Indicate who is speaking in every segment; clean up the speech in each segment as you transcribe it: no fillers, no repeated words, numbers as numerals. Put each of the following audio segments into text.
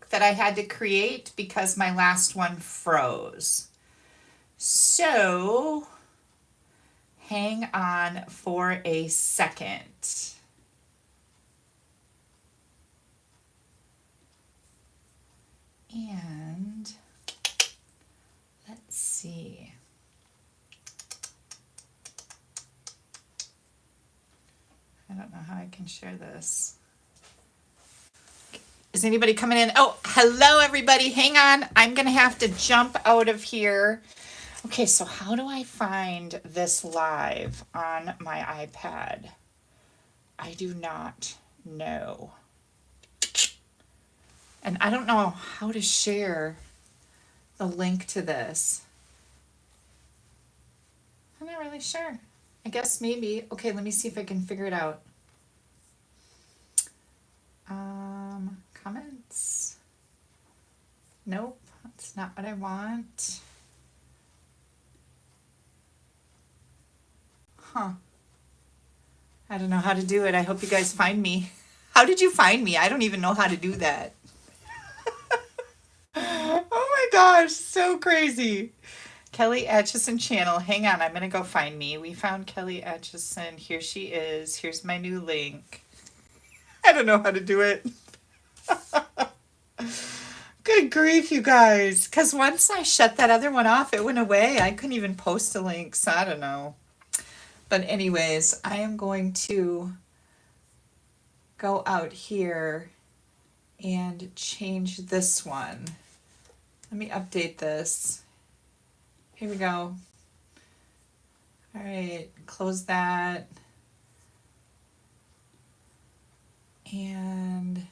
Speaker 1: book that I had to create because my last one froze. So hang on for a second. And let's see. I don't know how I can share this. Is anybody coming in? Oh, hello everybody. Hang on. I'm going to have to jump out of here. Okay, so how do I find this live on my iPad? I do not know. And I don't know how to share the link to this. I'm not really sure. I guess maybe. Okay, let me see if I can figure it out. Comments. Nope, that's not what I want. Huh. I don't know how to do it. I hope you guys find me. How did you find me? I don't even know how to do that. Oh my gosh, so crazy. Kelly Acheson channel. Hang on, I'm gonna go find me. We found Kelly Acheson. Here she is. Here's my new link. I don't know how to do it. Good grief, you guys. Because once I shut that other one off, it went away. I couldn't even post a link, so I don't know. But anyways, I am going to go out here and change this one. Let me update this. Here we go. All right, close that. And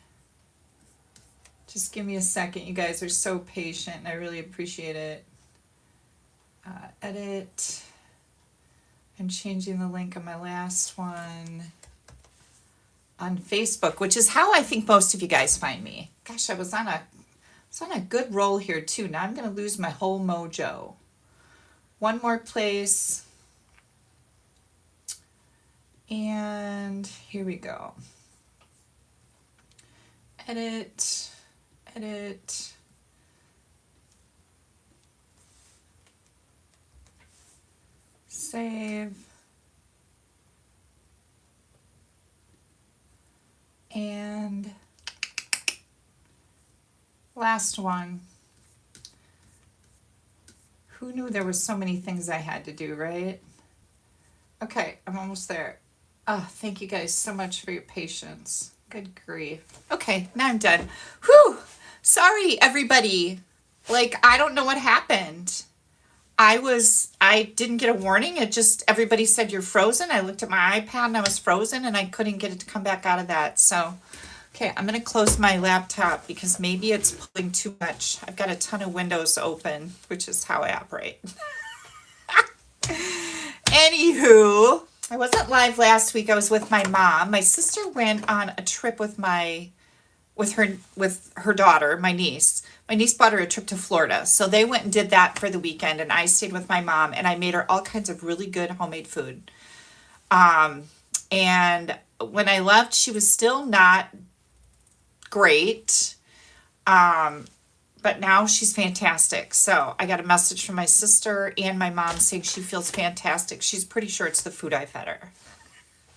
Speaker 1: just give me a second. You guys are so patient and I really appreciate it. Edit. I'm changing the link on my last one on Facebook, which is how I think most of you guys find me. Gosh, I was on a good roll here too. Now I'm going to lose my whole mojo. One more place. And here we go. Edit, edit. Save. And last one. Who knew there were so many things I had to do, right? Okay, I'm almost there. Oh, thank you guys so much for your patience. Good grief. Okay, now I'm done. Whew! Sorry, everybody. Like, I don't know what happened. I didn't get a warning. It just, everybody said you're frozen. I looked at my iPad and I was frozen and I couldn't get it to come back out of that. So, okay, I'm going to close my laptop because maybe it's pulling too much. I've got a ton of windows open, which is how I operate. Anywho, I wasn't live last week. I was with my mom. My sister went on a trip with her daughter, my niece. My niece bought her a trip to Florida. So they went and did that for the weekend and I stayed with my mom and I made her all kinds of really good homemade food. And when I left, she was still not great. But now she's fantastic. So I got a message from my sister and my mom saying she feels fantastic. She's pretty sure it's the food I fed her.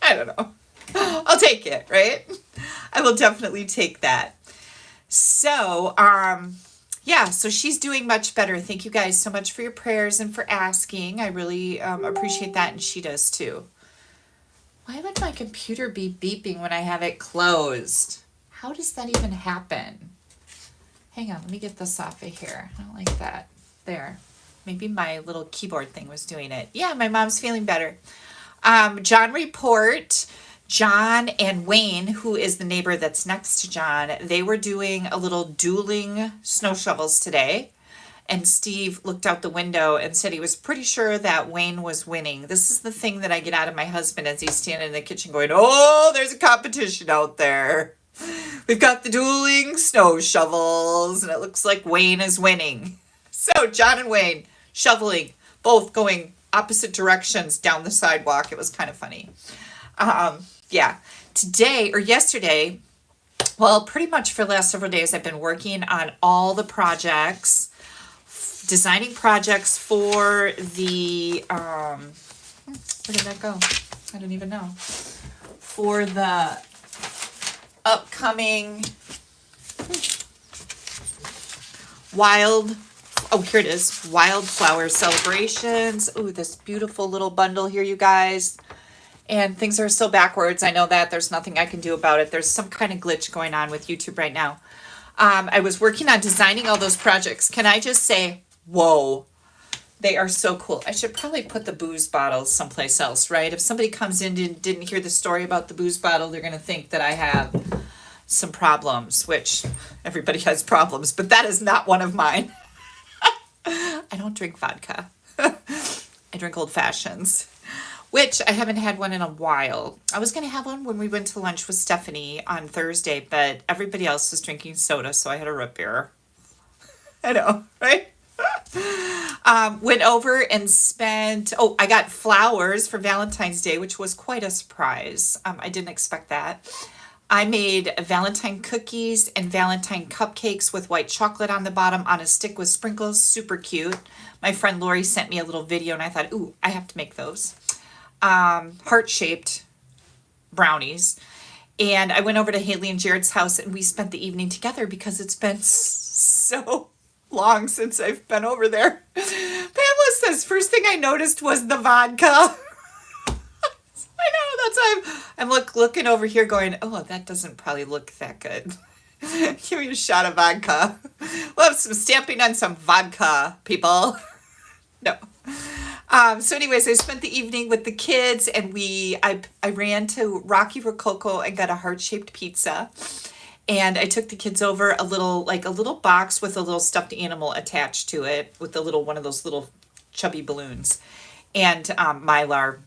Speaker 1: I don't know. I'll take it, right? I will definitely take that. So, yeah, so she's doing much better. Thank you guys so much for your prayers and for asking. I really appreciate that, and she does too. Why would my computer be beeping when I have it closed? How does that even happen? Hang on, let me get this off of here. I don't like that. There. Maybe my little keyboard thing was doing it. Yeah, my mom's feeling better. John Report. John and Wayne, who is the neighbor that's next to John, they were doing a little dueling snow shovels today. And Steve looked out the window and said he was pretty sure that Wayne was winning. This is the thing that I get out of my husband as he's standing in the kitchen going, oh, there's a competition out there. We've got the dueling snow shovels, and it looks like Wayne is winning. So John and Wayne shoveling, both going opposite directions down the sidewalk. It was kind of funny. Yeah, today or yesterday, Well, pretty much for the last several days, I've been working on all the projects, designing projects for the, where did that go? I don't even know. For the upcoming here it is, wildflower celebrations. Ooh, this beautiful little bundle here, you guys. And things are still backwards. I know that. There's nothing I can do about it. There's some kind of glitch going on with YouTube right now. I was working on designing all those projects. Can I just say, whoa, they are so cool. I should probably put the booze bottles someplace else, right? If somebody comes in and didn't hear the story about the booze bottle, they're going to think that I have some problems, which everybody has problems, but that is not one of mine. I don't drink vodka. I drink old fashions, which I haven't had one in a while. I was going to have one when we went to lunch with Stephanie on Thursday, but everybody else was drinking soda, so I had a root beer. I know, right? Went over and spent, I got flowers for Valentine's Day, which was quite a surprise. I didn't expect that. I made Valentine cookies and Valentine cupcakes with white chocolate on the bottom on a stick with sprinkles. Super cute. My friend Lori sent me a little video and I thought, ooh, I have to make those. Heart-shaped brownies. And I went over to Haley and Jared's house and we spent the evening together because it's been so long since I've been over there. Pamela says, first thing I noticed was the vodka. I know, that's why I'm looking over here going, oh, that doesn't probably look that good. Give me a shot of vodka. We'll have some stamping on some vodka, people. No. So anyways, I spent the evening with the kids and I ran to Rocky Rococo and got a heart-shaped pizza. And I took the kids over a little box with a little stuffed animal attached to it with one of those little chubby balloons and Mylar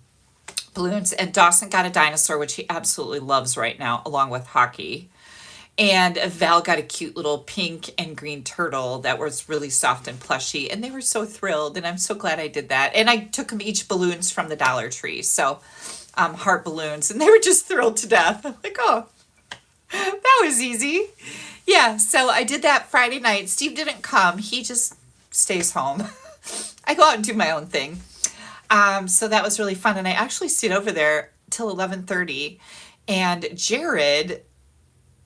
Speaker 1: balloons. And Dawson got a dinosaur, which he absolutely loves right now, along with hockey. And Val got a cute little pink and green turtle that was really soft and plushy. And they were so thrilled. And I'm so glad I did that. And I took them each balloons from the Dollar Tree. So heart balloons. And they were just thrilled to death. I'm like, oh, that was easy. Yeah, so I did that Friday night. Steve didn't come. He just stays home. I go out and do my own thing. So that was really fun. And I actually stayed over there till 11:30. And Jared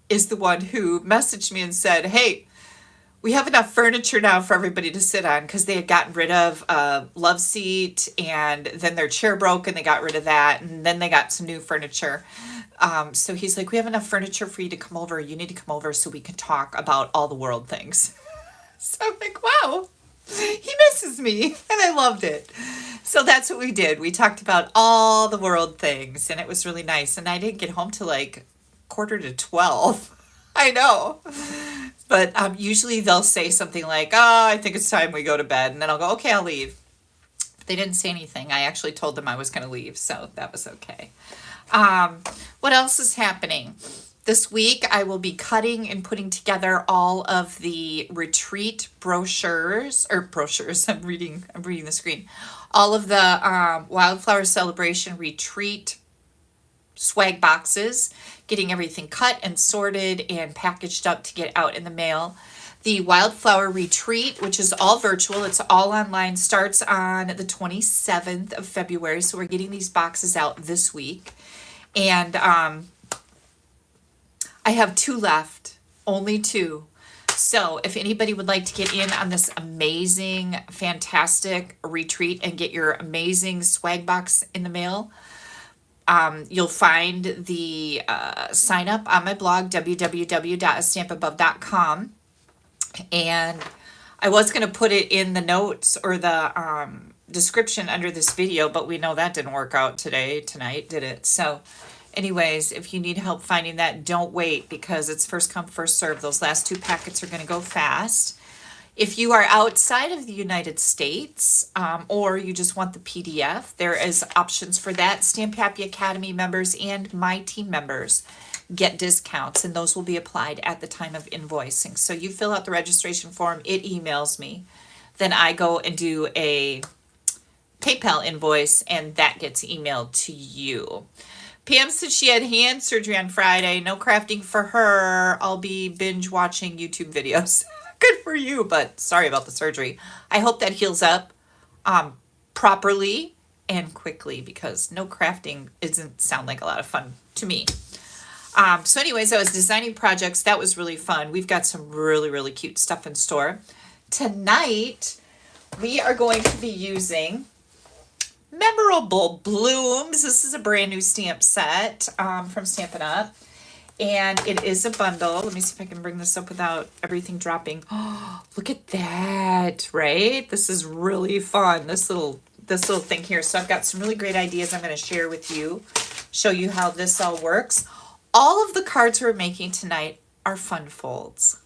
Speaker 1: is the one who messaged me and said, hey, we have enough furniture now for everybody to sit on because they had gotten rid of a love seat and then their chair broke and they got rid of that. And then they got some new furniture. So he's like, we have enough furniture for you to come over. You need to come over so we can talk about all the world things. So I'm like, wow, he misses me. And I loved it. So that's what we did. We talked about all the world things and it was really nice. And I didn't get home till like 11:45. I know. But usually they'll say something like, oh, I think it's time we go to bed. And then I'll go, okay, I'll leave. But they didn't say anything. I actually told them I was going to leave. So that was okay. What else is happening? This week, I will be cutting and putting together all of the retreat brochures. I'm reading the screen. All of the Wildflower Celebration retreat swag boxes, getting everything cut and sorted and packaged up to get out in the mail. The Wildflower Retreat, which is all virtual, it's all online, starts on the 27th of February. So we're getting these boxes out this week. And I have 2 left, only 2. So if anybody would like to get in on this amazing, fantastic retreat and get your amazing swag box in the mail, you'll find the sign up on my blog, www.AStampAbove.com. And I was going to put it in the notes or the description under this video, but we know that didn't work out tonight, did it? So anyways, if you need help finding that, don't wait because it's first come, first serve. Those last 2 packets are going to go fast. If you are outside of the United States or you just want the PDF, there is options for that. Stamp Happy Academy members and my team members get discounts, and those will be applied at the time of invoicing. So you fill out the registration form, it emails me. Then I go and do a PayPal invoice, and that gets emailed to you. Pam said she had hand surgery on Friday. No crafting for her. I'll be binge watching YouTube videos. Good for you, but sorry about the surgery. I hope that heals up properly and quickly, because no crafting doesn't sound like a lot of fun to me. So anyways, I was designing projects. That was really fun. We've got some really, really cute stuff in store. Tonight, we are going to be using Memorable Blooms. This is a brand new stamp set from Stampin' Up. And it is a bundle. Let me see if I can bring this up without everything dropping. Oh, look at that, right? This is really fun, this little thing here. So I've got some really great ideas I'm going to share with you, show you how this all works. All of the cards we're making tonight are fun folds.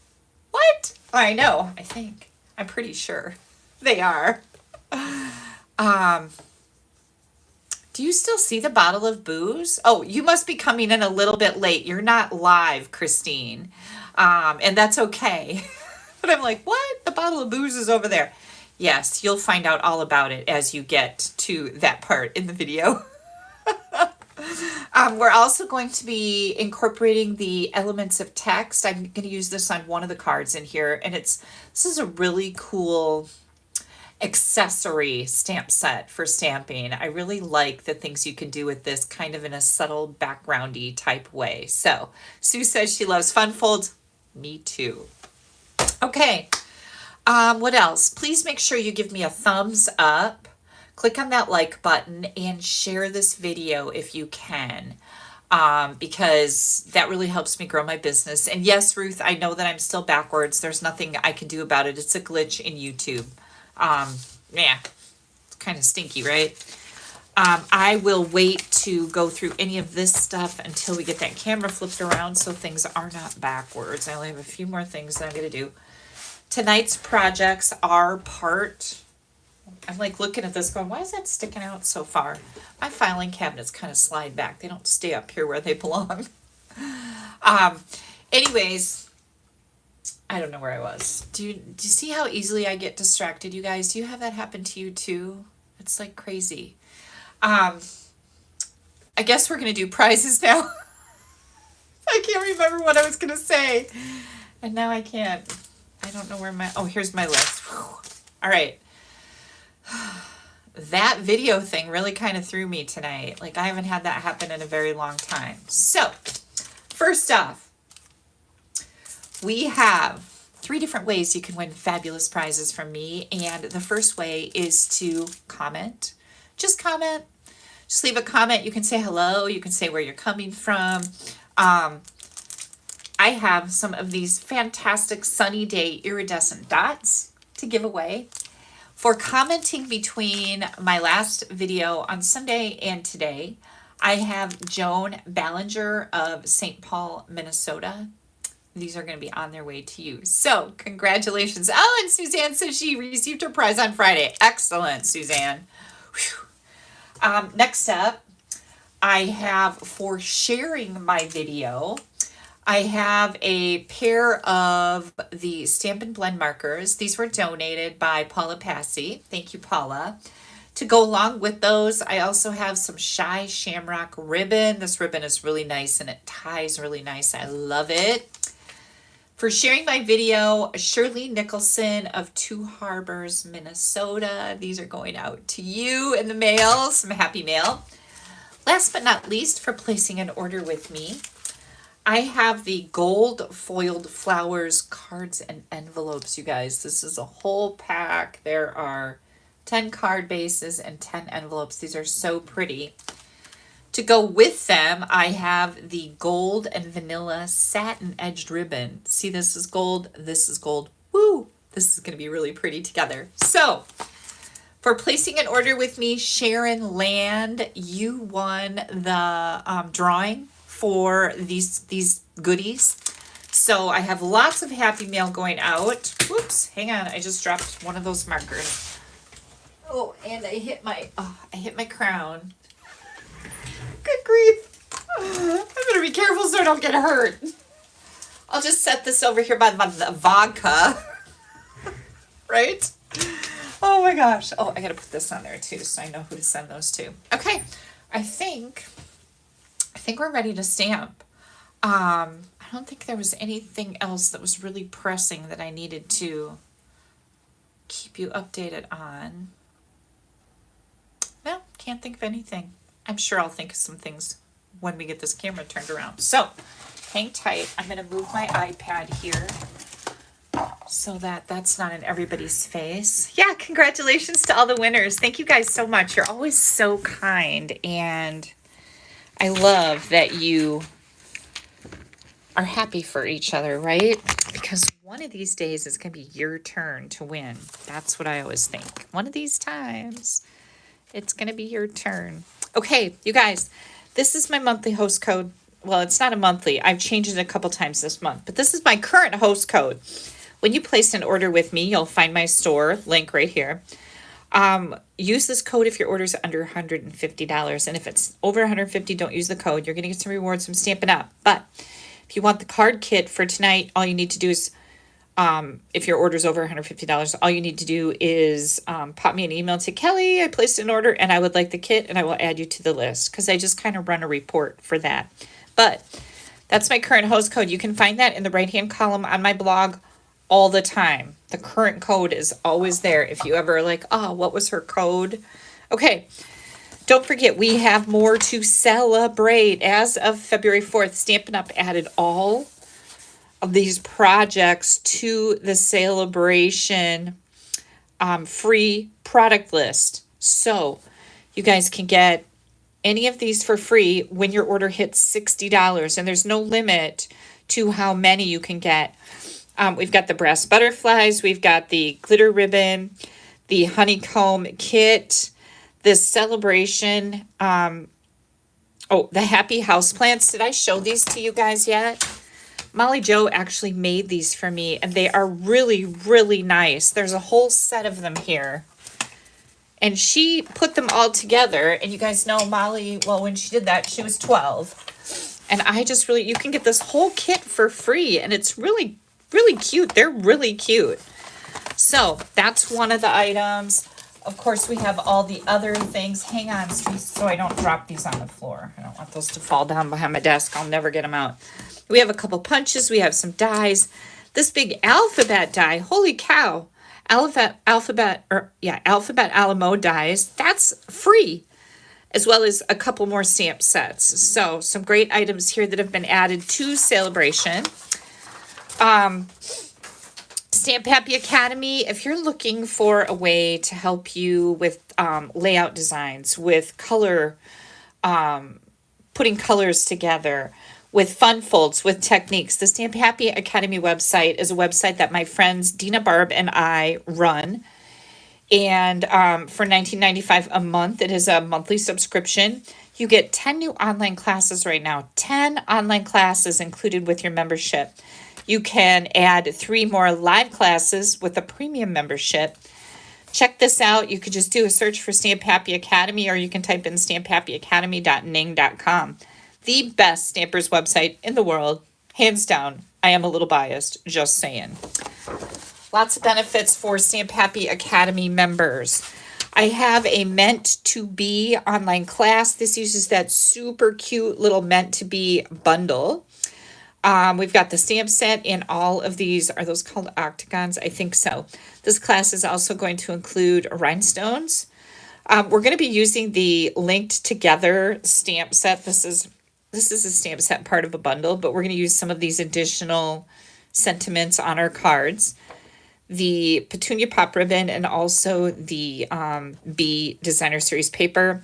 Speaker 1: What? I know, I think. I'm pretty sure they are. Do you still see the bottle of booze? Oh, you must be coming in a little bit late. You're not live, Christine. And that's okay. But I'm like, what? The bottle of booze is over there. Yes, you'll find out all about it as you get to that part in the video. We're also going to be incorporating the elements of text. I'm going to use this on one of the cards in here. And this is a really cool accessory stamp set for stamping. I really like the things you can do with this, kind of in a subtle backgroundy type way. So Sue says she loves fun folds. Me too. Okay. What else? Please make sure you give me a thumbs up. Click on that like button and share this video if you can, because that really helps me grow my business. And yes, Ruth, I know that I'm still backwards. There's nothing I can do about it. It's a glitch in YouTube. Yeah, it's kind of stinky, right? I will wait to go through any of this stuff until we get that camera flipped around so things are not backwards. I only have a few more things that I'm going to do. Tonight's projects are part... I'm like looking at this going, why is that sticking out so far? My filing cabinets kind of slide back. They don't stay up here where they belong. Anyways, I don't know where I was. Do you see how easily I get distracted, you guys? Do you have that happen to you too? It's like crazy. I guess we're going to do prizes now. I can't remember what I was going to say. And now I can't. I don't know where oh, here's my list. Whew. All right. That video thing really kind of threw me tonight. Like, I haven't had that happen in a very long time. So, first off, we have 3 different ways you can win fabulous prizes from me. And the first way is to comment. Just comment. Just leave a comment. You can say hello. You can say where you're coming from. I have some of these fantastic sunny day iridescent dots to give away. For commenting between my last video on Sunday and today, I have Joan Ballinger of St. Paul, Minnesota. These are going to be on their way to you. So, congratulations. Oh, and Suzanne says she received her prize on Friday. Excellent, Suzanne. Next up, I have, for sharing my video, I have a pair of the Stampin' Blend markers. These were donated by Paula Passy. Thank you, Paula. To go along with those, I also have some Shy Shamrock ribbon. This ribbon is really nice and it ties really nice. I love it. For sharing my video, Shirley Nicholson of Two Harbors, Minnesota. These are going out to you in the mail. Some happy mail. Last but not least, for placing an order with me, I have the gold foiled flowers cards and envelopes, you guys. This is a whole pack. There are 10 card bases and 10 envelopes. These are so pretty. To go with them, I have the gold and vanilla satin edged ribbon. See, this is gold. This is gold. Woo! This is going to be really pretty together. So, for placing an order with me, Sharon Land, you won the drawing for these goodies. So I have lots of happy mail going out. Whoops, hang on, I just dropped one of those markers. Oh, and I hit my crown. Good grief. I better be careful so I don't get hurt. I'll just set this over here by the vodka. Right? Oh my gosh. Oh, I gotta put this on there too so I know who to send those to. Okay, I think think we're ready to stamp. I don't think there was anything else that was really pressing that I needed to keep you updated on. No, can't think of anything. I'm sure I'll think of some things when we get this camera turned around. So, hang tight. I'm going to move my iPad here so that that's not in everybody's face. Yeah, congratulations to all the winners. Thank you guys so much. You're always so kind, and I love that you are happy for each other, right? Because one of these days it's going to be your turn to win. That's what I always think. One of these times it's going to be your turn. Okay, you guys, this is my monthly host code. Well, it's not a monthly. I've changed it a couple times this month, but this is my current host code. When you place an order with me, you'll find my store link right here. Use this code if your order is under $150. And if it's over $150, don't use the code. You're going to get some rewards from Stampin' Up. But if you want the card kit for tonight, all you need to do is, if your order is over $150, all you need to do is pop me an email and say, Kelly, I placed an order and I would like the kit, and I will add you to the list, because I just kind of run a report for that. But that's my current host code. You can find that in the right-hand column on my blog all the time. The current code is always there. If you ever like, oh, what was her code? Okay. Don't forget, we have more to celebrate. As of February 4th, Stampin' Up! Added all of these projects to the celebration free product list. So you guys can get any of these for free when your order hits $60. And there's no limit to how many you can get. We've got the brass butterflies. We've got the glitter ribbon, the honeycomb kit, this celebration. The happy house plants. Did I show these to you guys yet? Molly Jo actually made these for me, and they are really, really nice. There's a whole set of them here. And she put them all together. And you guys know Molly, well, when she did that, she was 12. And I just really, you can get this whole kit for free. And it's really cute. They're really cute. So that's one of the items. Of course, we have all the other things. Hang on, so I don't drop these on the floor. I don't want those to fall down behind my desk. I'll never get them out. We have a couple punches. We have some dies. This big alphabet die. Holy cow. Alphabet Alamo dies. That's free. As well as a couple more stamp sets. So some great items here that have been added to Celebration. Stamp Happy Academy, if you're looking for a way to help you with layout designs, with color, putting colors together, with fun folds, with techniques, the Stamp Happy Academy website is a website that my friends Dina Barb and I run. And for $19.95 a month, it is a monthly subscription. You get 10 new online classes right now, 10 online classes included with your membership. You can add 3 more live classes with a premium membership. Check this out. You could just do a search for Stamp Happy Academy, or you can type in stamphappyacademy.ning.com. The best stampers website in the world, hands down. I am a little biased, just saying. Lots of benefits for Stamp Happy Academy members. I have a meant to be online class. This uses that super cute little meant to be bundle. We've got the stamp set, and all of these, are those called octagons? I think so. This class is also going to include rhinestones. We're going to be using the linked together stamp set. This is a stamp set part of a bundle, but we're going to use some of these additional sentiments on our cards. The Petunia Pop Ribbon, and also the B Designer Series paper.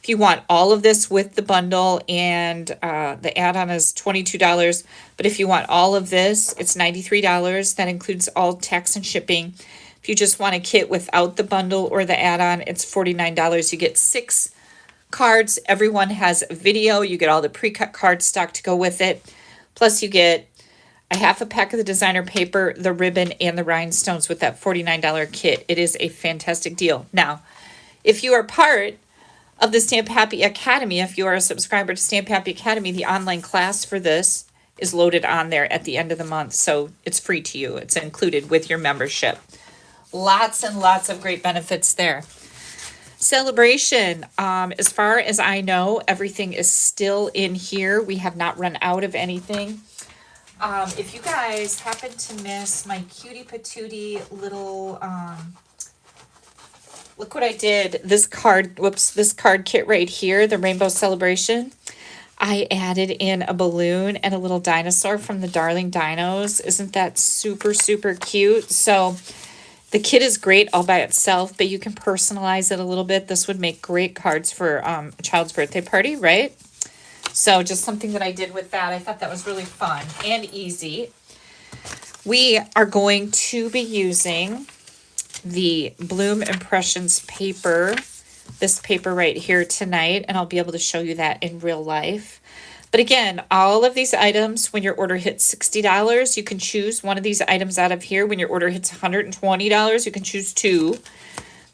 Speaker 1: If you want all of this with the bundle, and the add-on is $22, but if you want all of this, it's $93. That includes all tax and shipping. If you just want a kit without the bundle or the add-on, it's $49. You get 6 cards. Everyone has a video. You get all the pre-cut card stock to go with it. Plus you get a half a pack of the designer paper, the ribbon, and the rhinestones with that $49 kit. It is a fantastic deal. Now, if you are part of the Stamp Happy Academy, if you are a subscriber to Stamp Happy Academy, the online class for this is loaded on there at the end of the month. So it's free to you. It's included with your membership. Lots and lots of great benefits there. Celebration. As far as I know, everything is still in here. We have not run out of anything. If you guys happen to miss my cutie patootie little, look what I did. This card kit right here, the Rainbow Celebration. I added in a balloon and a little dinosaur from the Darling Dinos. Isn't that super, super cute? So the kit is great all by itself, but you can personalize it a little bit. This would make great cards for a child's birthday party, right? So just something that I did with that. I thought that was really fun and easy. We are going to be using the Bloom Impressions paper, this paper right here tonight, and I'll be able to show you that in real life. But again, all of these items, when your order hits $60, you can choose one of these items out of here. When your order hits $120, you can choose two.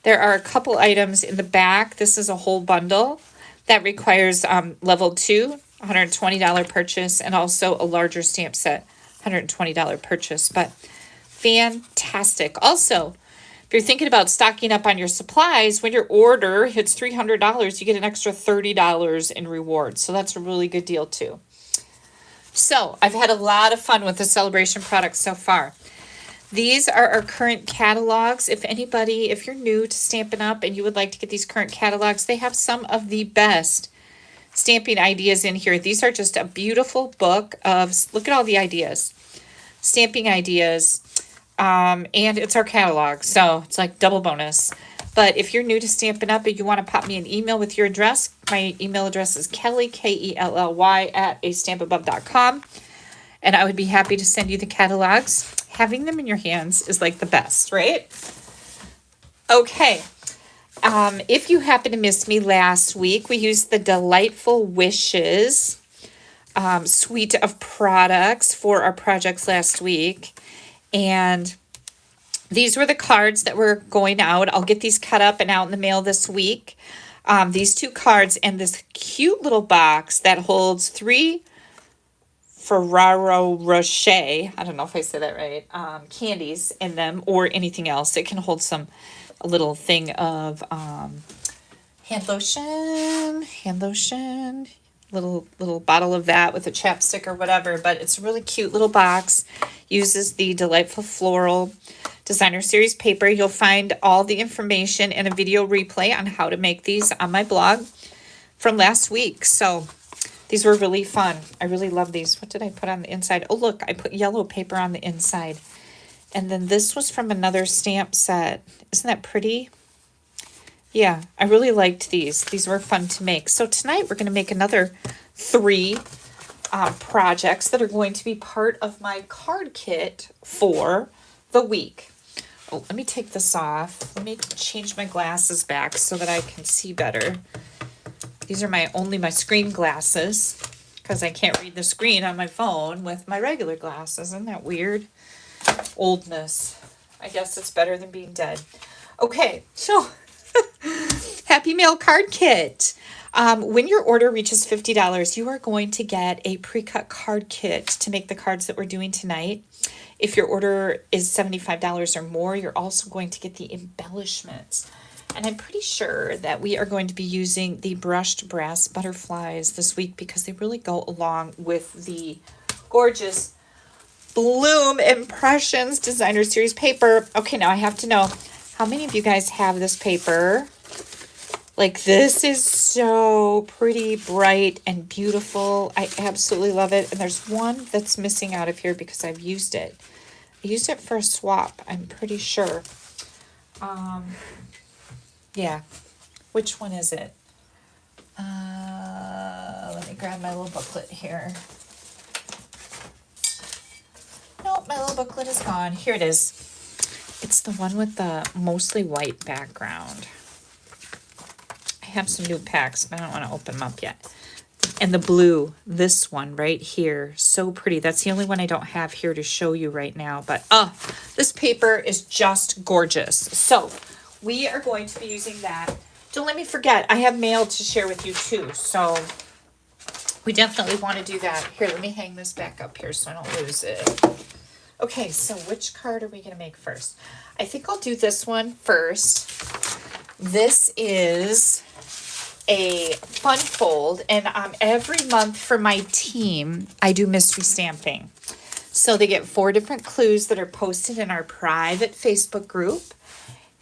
Speaker 1: There are a couple items in the back. This is a whole bundle that requires level 2, $120 purchase, and also a larger stamp set, $120 purchase. But fantastic. Also, if you're thinking about stocking up on your supplies, when your order hits $300, you get an extra $30 in rewards. So that's a really good deal too. So I've had a lot of fun with the Celebration products so far. These are our current catalogs. If you're new to Stampin' Up! And you would like to get these current catalogs, they have some of the best stamping ideas in here. These are just a beautiful book of, look at all the ideas, stamping ideas. And it's our catalog, so it's like double bonus. But if you're new to Stampin' Up! And you want to pop me an email with your address, my email address is Kelly, Kelly, at AStampAbove.com. And I would be happy to send you the catalogs. Having them in your hands is like the best, right? Okay. If you happen to miss me last week, we used the Delightful Wishes suite of products for our projects last week. And these were the cards that were going out. I'll get these cut up and out in the mail this week. These two cards and this cute little box that holds 3 Ferrero Rocher, I don't know if I said that right, candies in them or anything else. It can hold a little thing of hand lotion, little bottle of that with a chapstick or whatever. But it's a really cute little box. Uses the Delightful Floral Designer Series paper. You'll find all the information and a video replay on how to make these on my blog from last week. So these were really fun. I really love these. What did I put on the inside? Oh, look, I put yellow paper on the inside. And then this was from another stamp set. Isn't that pretty? Yeah, I really liked these. These were fun to make. So tonight we're going to make another 3 projects that are going to be part of my card kit for the week. Oh, let me take this off. Let me change my glasses back so that I can see better. These are my screen glasses because I can't read the screen on my phone with my regular glasses. Isn't that weird? Oldness. I guess it's better than being dead. Okay, so Happy Mail card kit. When your order reaches $50, you are going to get a pre-cut card kit to make the cards that we're doing tonight. If your order is $75 or more, you're also going to get the embellishments. And I'm pretty sure that we are going to be using the brushed brass butterflies this week because they really go along with the gorgeous Bloom Impressions Designer Series paper. Okay, now I have to know, how many of you guys have this paper? Like, this is so pretty, bright, and beautiful. I absolutely love it. And there's one that's missing out of here because I've used it. I used it for a swap, I'm pretty sure. Yeah. Which one is it? Let me grab my little booklet here. Nope, my little booklet is gone. Here it is. It's the one with the mostly white background. I have some new packs, but I don't want to open them up yet. And the blue, this one right here, so pretty. That's the only one I don't have here to show you right now. But this paper is just gorgeous. So we are going to be using that. Don't let me forget, I have mail to share with you too. So we definitely want to do that. Here, let me hang this back up here so I don't lose it. Okay, so which card are we going to make first? I think I'll do this one first. This is a fun fold, and every month for my team, I do mystery stamping. So they get 4 different clues that are posted in our private Facebook group,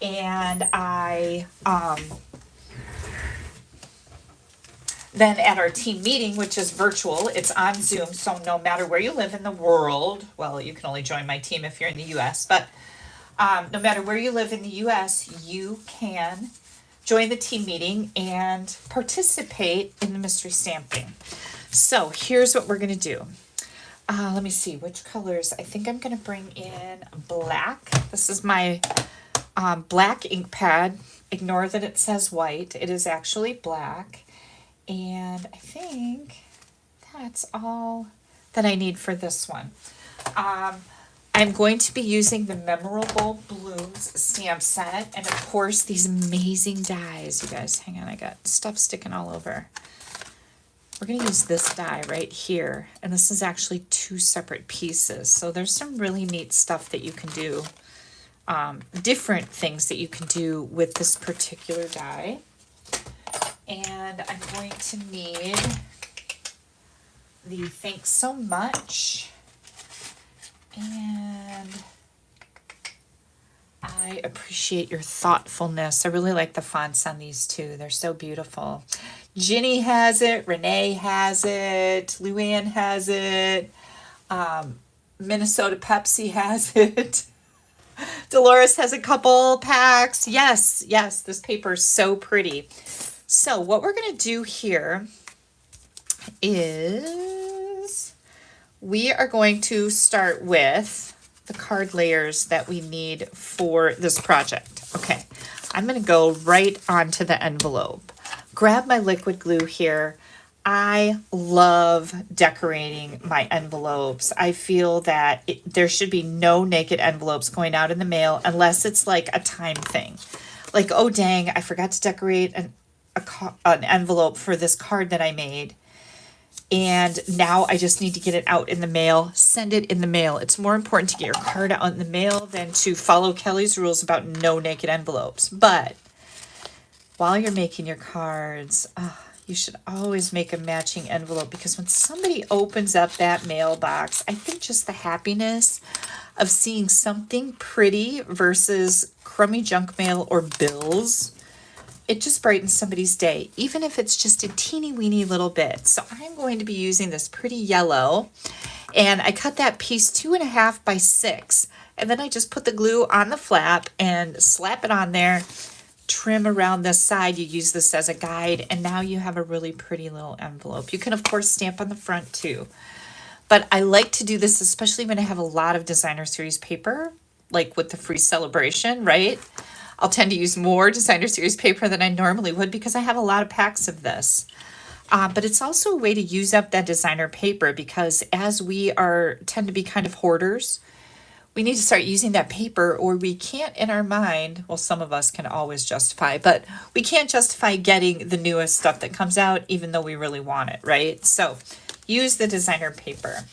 Speaker 1: and I then at our team meeting, which is virtual, it's on Zoom, so no matter where you live in the world, well, you can only join my team if you're in the US, but no matter where you live in the US, you can join the team meeting and participate in the mystery stamping. So here's what we're gonna do. Let me see which colors. I think I'm gonna bring in black. This is my black ink pad. Ignore that it says white. It is actually black. And I think that's all that I need for this one. I'm going to be using the Memorable Blooms stamp set, and of course these amazing dies. You guys, hang on, I got stuff sticking all over. We're going to use this die right here, and this is actually 2 separate pieces. So there's some really neat stuff that you can do, different things that you can do with this particular die. And I'm going to need the Thanks So Much. And I appreciate your thoughtfulness. I really like the fonts on these too. They're so beautiful. Ginny has it. Renee has it. Luann has it. Minnesota Pepsi has it. Dolores has a couple packs. Yes, yes, this paper is so pretty. So what we're going to do here is we are going to start with the card layers that we need for this project. Okay, I'm going to go right onto the envelope. Grab my liquid glue here. I love decorating my envelopes. I feel that there should be no naked envelopes going out in the mail unless it's like a time thing. Like, oh dang, I forgot to decorate an envelope for this card that I made. And now I just need to get it out in the mail. Send it in the mail. It's more important to get your card out in the mail than to follow Kelly's rules about no naked envelopes. But while you're making your cards, you should always make a matching envelope, because when somebody opens up that mailbox, I think just the happiness of seeing something pretty versus crummy junk mail or bills, it just brightens somebody's day, even if it's just a teeny weeny little bit. So I'm going to be using this pretty yellow, and I cut that piece 2.5 by 6, and then I just put the glue on the flap and slap it on there. Trim around this side. You use this as a guide, and now you have a really pretty little envelope. You can of course stamp on the front too, but I like to do this especially when I have a lot of designer series paper, like with the free celebration, right? I'll tend to use more designer series paper than I normally would because I have a lot of packs of this. But it's also a way to use up that designer paper, because as we tend to be kind of hoarders, we need to start using that paper, or we can't in our mind, well, some of us can always justify, but we can't justify getting the newest stuff that comes out even though we really want it, right? So use the designer paper.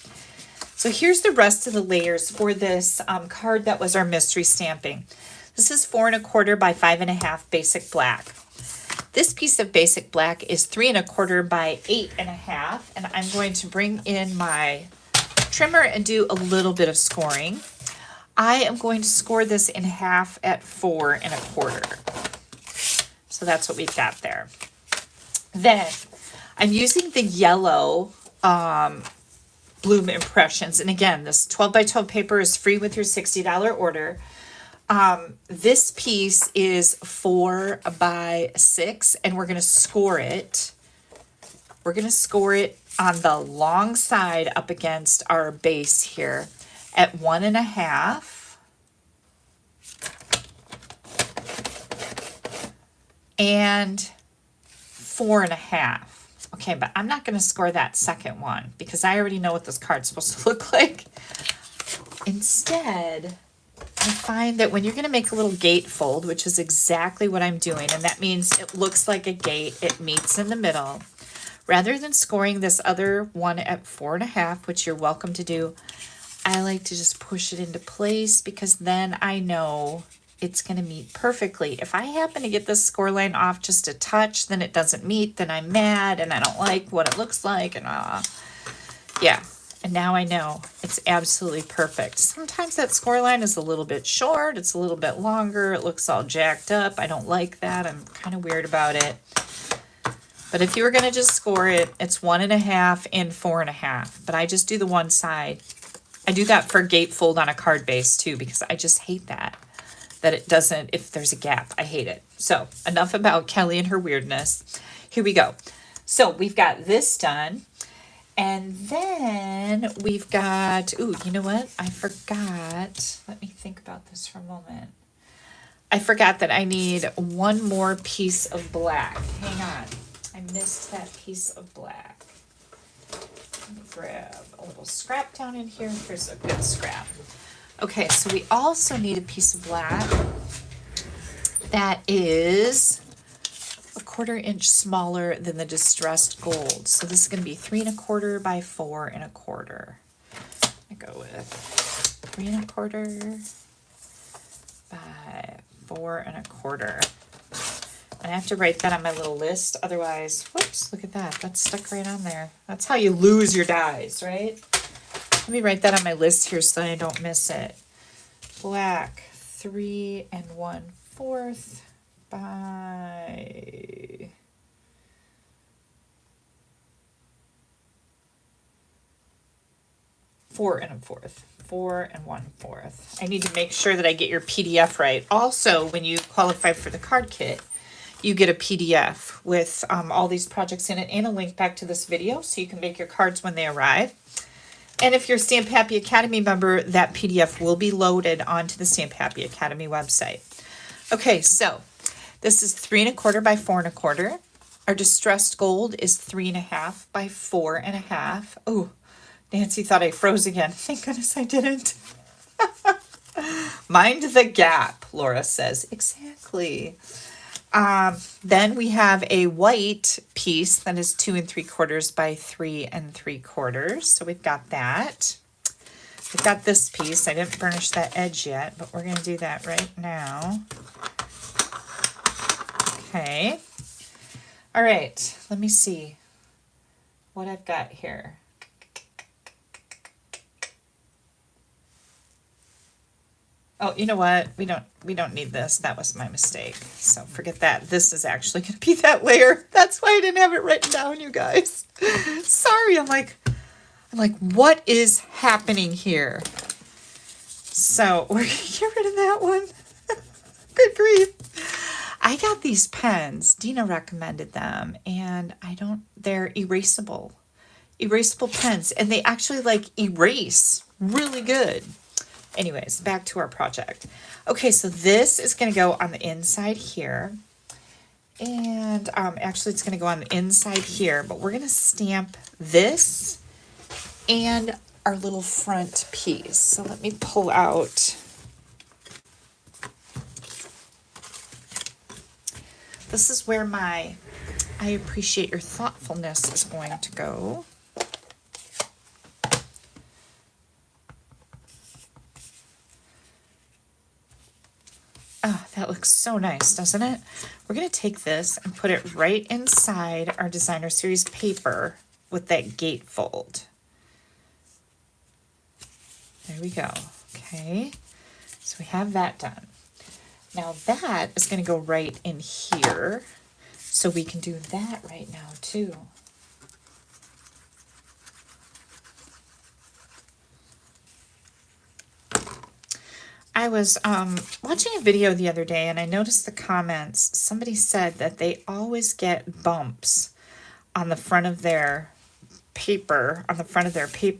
Speaker 1: So here's the rest of the layers for this card that was our mystery stamping. This is 4 1/4 by 5 1/2 basic black. This piece of basic black is 3 1/4 by 8 1/2, and I'm going to bring in my trimmer and do a little bit of scoring. I am going to score this in half at 4 1/4. So that's what we've got there. Then I'm using the yellow Bloom Impressions. And again, this 12 by 12 paper is free with your $60 order. This piece is 4 by 6, and we're going to score it. We're going to score it on the long side up against our base here at 1 1/2 and 4 1/2. Okay, but I'm not going to score that second one because I already know what this card's supposed to look like. Instead, I find that when you're going to make a little gate fold, which is exactly what I'm doing, and that means it looks like a gate, it meets in the middle, rather than scoring this other one at 4 1/2, which you're welcome to do, I like to just push it into place, because then I know it's going to meet perfectly. If I happen to get this score line off just a touch, then it doesn't meet, then I'm mad and I don't like what it looks like. And yeah, and now I know it's absolutely perfect. Sometimes that score line is a little bit short, it's a little bit longer, it looks all jacked up. I don't like that. I'm kind of weird about it. But if you were going to just score it, it's 1.5 and 4.5. But I just do the one side. I do that for gatefold on a card base too, because I just hate that it doesn't, if there's a gap, I hate it. So enough about Kelly and her weirdness. Here we go. So we've got this done. And then we've got, ooh, you know what? I forgot. Let me think about this for a moment. I forgot that I need one more piece of black. Hang on. I missed that piece of black. Let me grab a little scrap down in here. Here's a good scrap. Okay, so we also need a piece of black that is a 1/4 inch smaller than the distressed gold. So this is going to be 3 1/4 by 4 1/4. I go with 3 1/4 by 4 1/4. I have to write that on my little list, otherwise, whoops, look at that. That's stuck right on there. That's how you lose your dies, right? Let me write that on my list here so I don't miss it. Black, 3 1/4 by 4 1/4. 4 1/4. I need to make sure that I get your PDF right. Also, when you qualify for the card kit, you get a PDF with all these projects in it and a link back to this video so you can make your cards when they arrive. And if you're a Stamp Happy Academy member, that PDF will be loaded onto the Stamp Happy Academy website. Okay, so this is 3 1/4 by 4 1/4. Our distressed gold is 3 1/2 by 4 1/2. Oh, Nancy thought I froze again. Thank goodness I didn't. Mind the gap, Laura says. Exactly. Then we have a white piece that is 2 3/4 by 3 3/4. So we've got that. We've got this piece. I didn't burnish that edge yet, but we're going to do that right now. Okay. All right. Let me see what I've got here. Oh, you know what? We don't need this. That was my mistake. So forget that. This is actually going to be that layer. That's why I didn't have it written down, you guys. Sorry. I'm like, what is happening here? So we're going to get rid of that one. Good grief. I got these pens. Dina recommended them, and they're erasable. Erasable pens, and they actually erase really good. Anyways, back to our project. Okay, so this is going to go on the inside here. And actually it's going to go on the inside here, but we're going to stamp this and our little front piece. So let me pull out. This is where my I appreciate your thoughtfulness is going to go. Oh, that looks so nice, doesn't it? We're going to take this and put it right inside our Designer Series paper with that gatefold. There we go. Okay, so we have that done. Now that is going to go right in here, so we can do that right now too. I was watching a video the other day and I noticed the comments. Somebody said that they always get bumps on the front of their paper,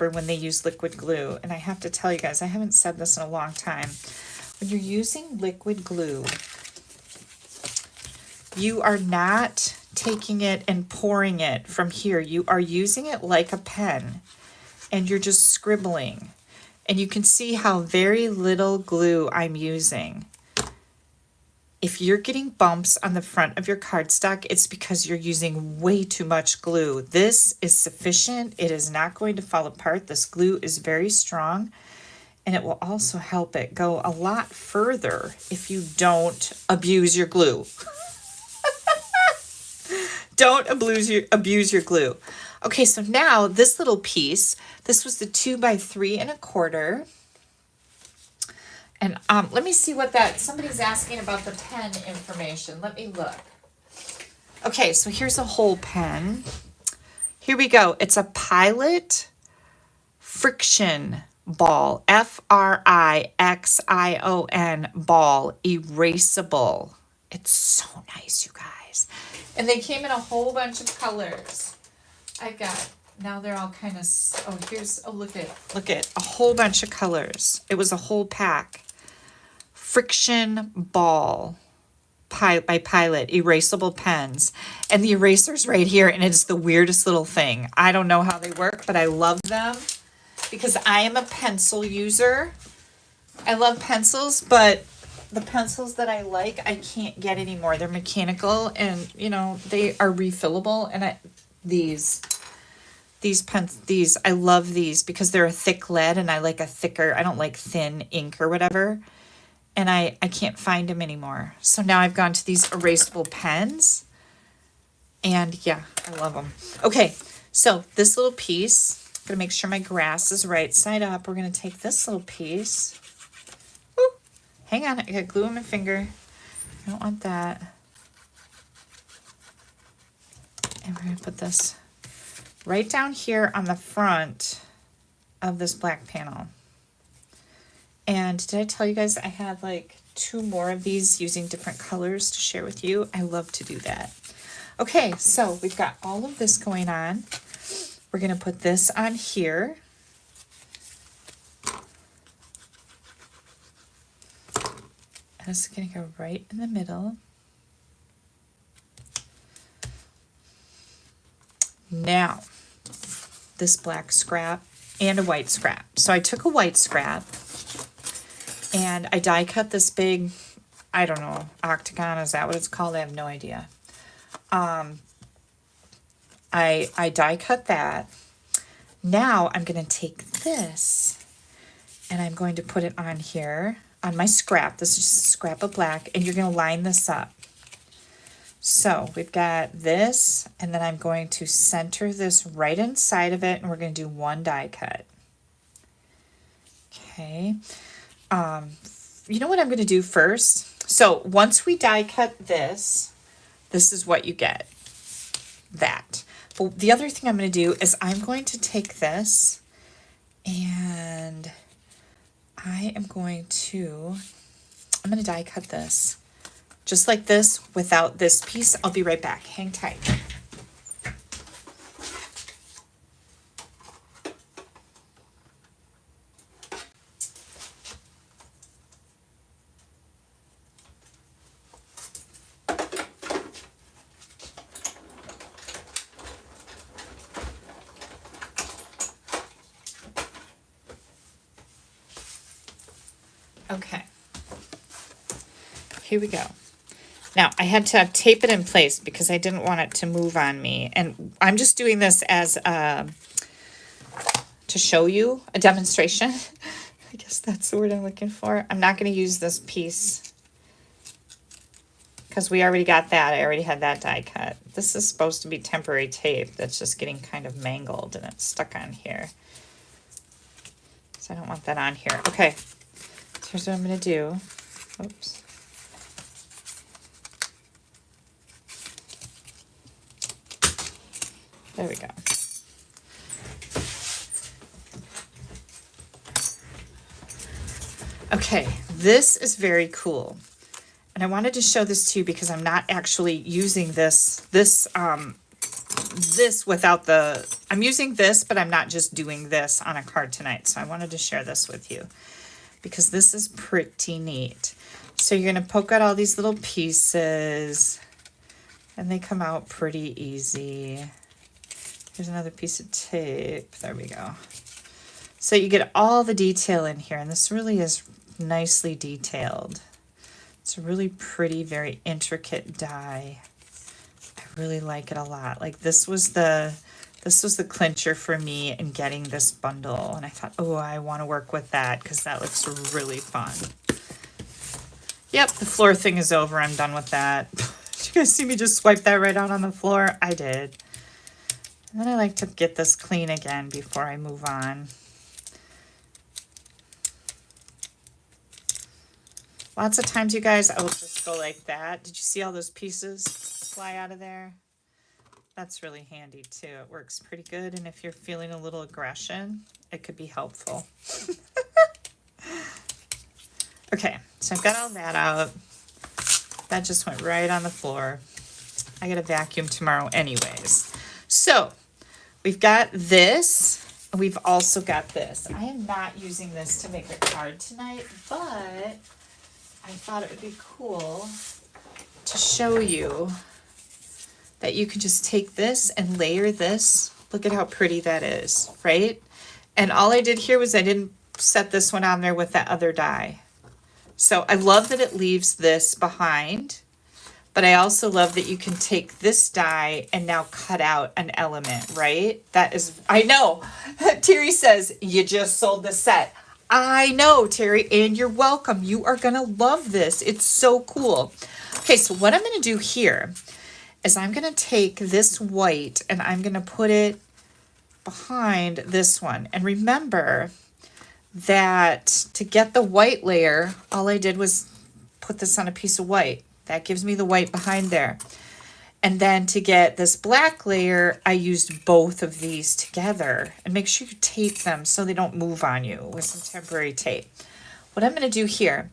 Speaker 1: when they use liquid glue. And I have to tell you guys, I haven't said this in a long time. When you're using liquid glue, you are not taking it and pouring it from here. You are using it like a pen and you're just scribbling. And you can see how very little glue I'm using. If you're getting bumps on the front of your cardstock, it's because you're using way too much glue. This is sufficient. It is not going to fall apart. This glue is very strong. And it will also help it go a lot further if you don't abuse your glue. Don't abuse your glue. Okay, so now this little piece, this was the 2 by 3 1/4. And let me see what that, somebody's asking about the pen information. Let me look. Okay, so here's a whole pen. Here we go. It's a Pilot Friction Ball, Frixion ball, erasable. It's so nice, you guys. And they came in a whole bunch of colors. I've got, now they're all kind of, oh, here's, oh, look at a whole bunch of colors. It was a whole pack. Friction Ball by Pilot, erasable pens. And the eraser's right here, and it's the weirdest little thing. I don't know how they work, but I love them because I am a pencil user. I love pencils, but the pencils that I like, I can't get anymore. They're mechanical, and, you know, they are refillable. And these, I love these because they're a thick lead, and I like a thicker, I don't like thin ink or whatever. And I can't find them anymore. So now I've gone to these erasable pens. And yeah, I love them. Okay, so this little piece, I'm going to make sure my grass is right side up. We're going to take this little piece. Woo, hang on, I got glue on my finger. I don't want that. And we're going to put this right down here on the front of this black panel. And did I tell you guys I had like 2 more of these using different colors to share with you? I love to do that. Okay, so we've got all of this going on. We're going to put this on here. And this is going to go right in the middle. Now, this black scrap and a white scrap. So I took a white scrap and I die cut this big, I don't know, octagon, is that what it's called? I have no idea. I die cut that. Now I'm going to take this and I'm going to put it on here on my scrap. This is just a scrap of black, and you're going to line this up. So we've got this, and then I'm going to center this right inside of it, and we're going to do 1 die cut. Okay. You know what I'm going to do first? So once we die cut this, this is what you get. That. But the other thing I'm going to do is I'm going to take this and I'm going to die cut this. Just like this without this piece. I'll be right back. Hang tight. Okay, here we go. Now, I had to tape it in place because I didn't want it to move on me. And I'm just doing this as to show you a demonstration. I guess that's the word I'm looking for. I'm not going to use this piece because we already got that. I already had that die cut. This is supposed to be temporary tape that's just getting kind of mangled and it's stuck on here. So I don't want that on here. Okay. Here's what I'm going to do. Oops. There we go. Okay, this is very cool. And I wanted to show this to you because I'm not actually using this without the, I'm using this, but I'm not just doing this on a card tonight. So I wanted to share this with you, because this is pretty neat. So you're going to poke out all these little pieces, and they come out pretty easy. Here's another piece of tape. There we go. So you get all the detail in here, and this really is nicely detailed. It's a really pretty, very intricate die. I really like it a lot. Like this was the This was the clincher for me in getting this bundle. And I thought, oh, I want to work with that because that looks really fun. Yep, the floor thing is over. I'm done with that. Did you guys see me just swipe that right out on the floor? I did. And then I like to get this clean again before I move on. Lots of times, you guys, I will just go like that. Did you see all those pieces fly out of there? That's really handy too. It works pretty good. And if you're feeling a little aggression, it could be helpful. Okay, so I've got all that out. That just went right on the floor. I got to vacuum tomorrow anyways. So we've got this. We've also got this. I am not using this to make a card tonight, but I thought it would be cool to show you that you can just take this and layer this. Look at how pretty that is, right? And all I did here was I didn't set this one on there with that other die. So I love that it leaves this behind, but I also love that you can take this die and now cut out an element, right? That is, I know. Terry says, you just sold the set. I know, Terry, and you're welcome. You are going to love this. It's so cool. Okay, so what I'm going to do here is I'm going to take this white and I'm going to put it behind this one. And remember that to get the white layer, all I did was put this on a piece of white. That gives me the white behind there. And then to get this black layer, I used both of these together. And make sure you tape them so they don't move on you with some temporary tape. What I'm going to do here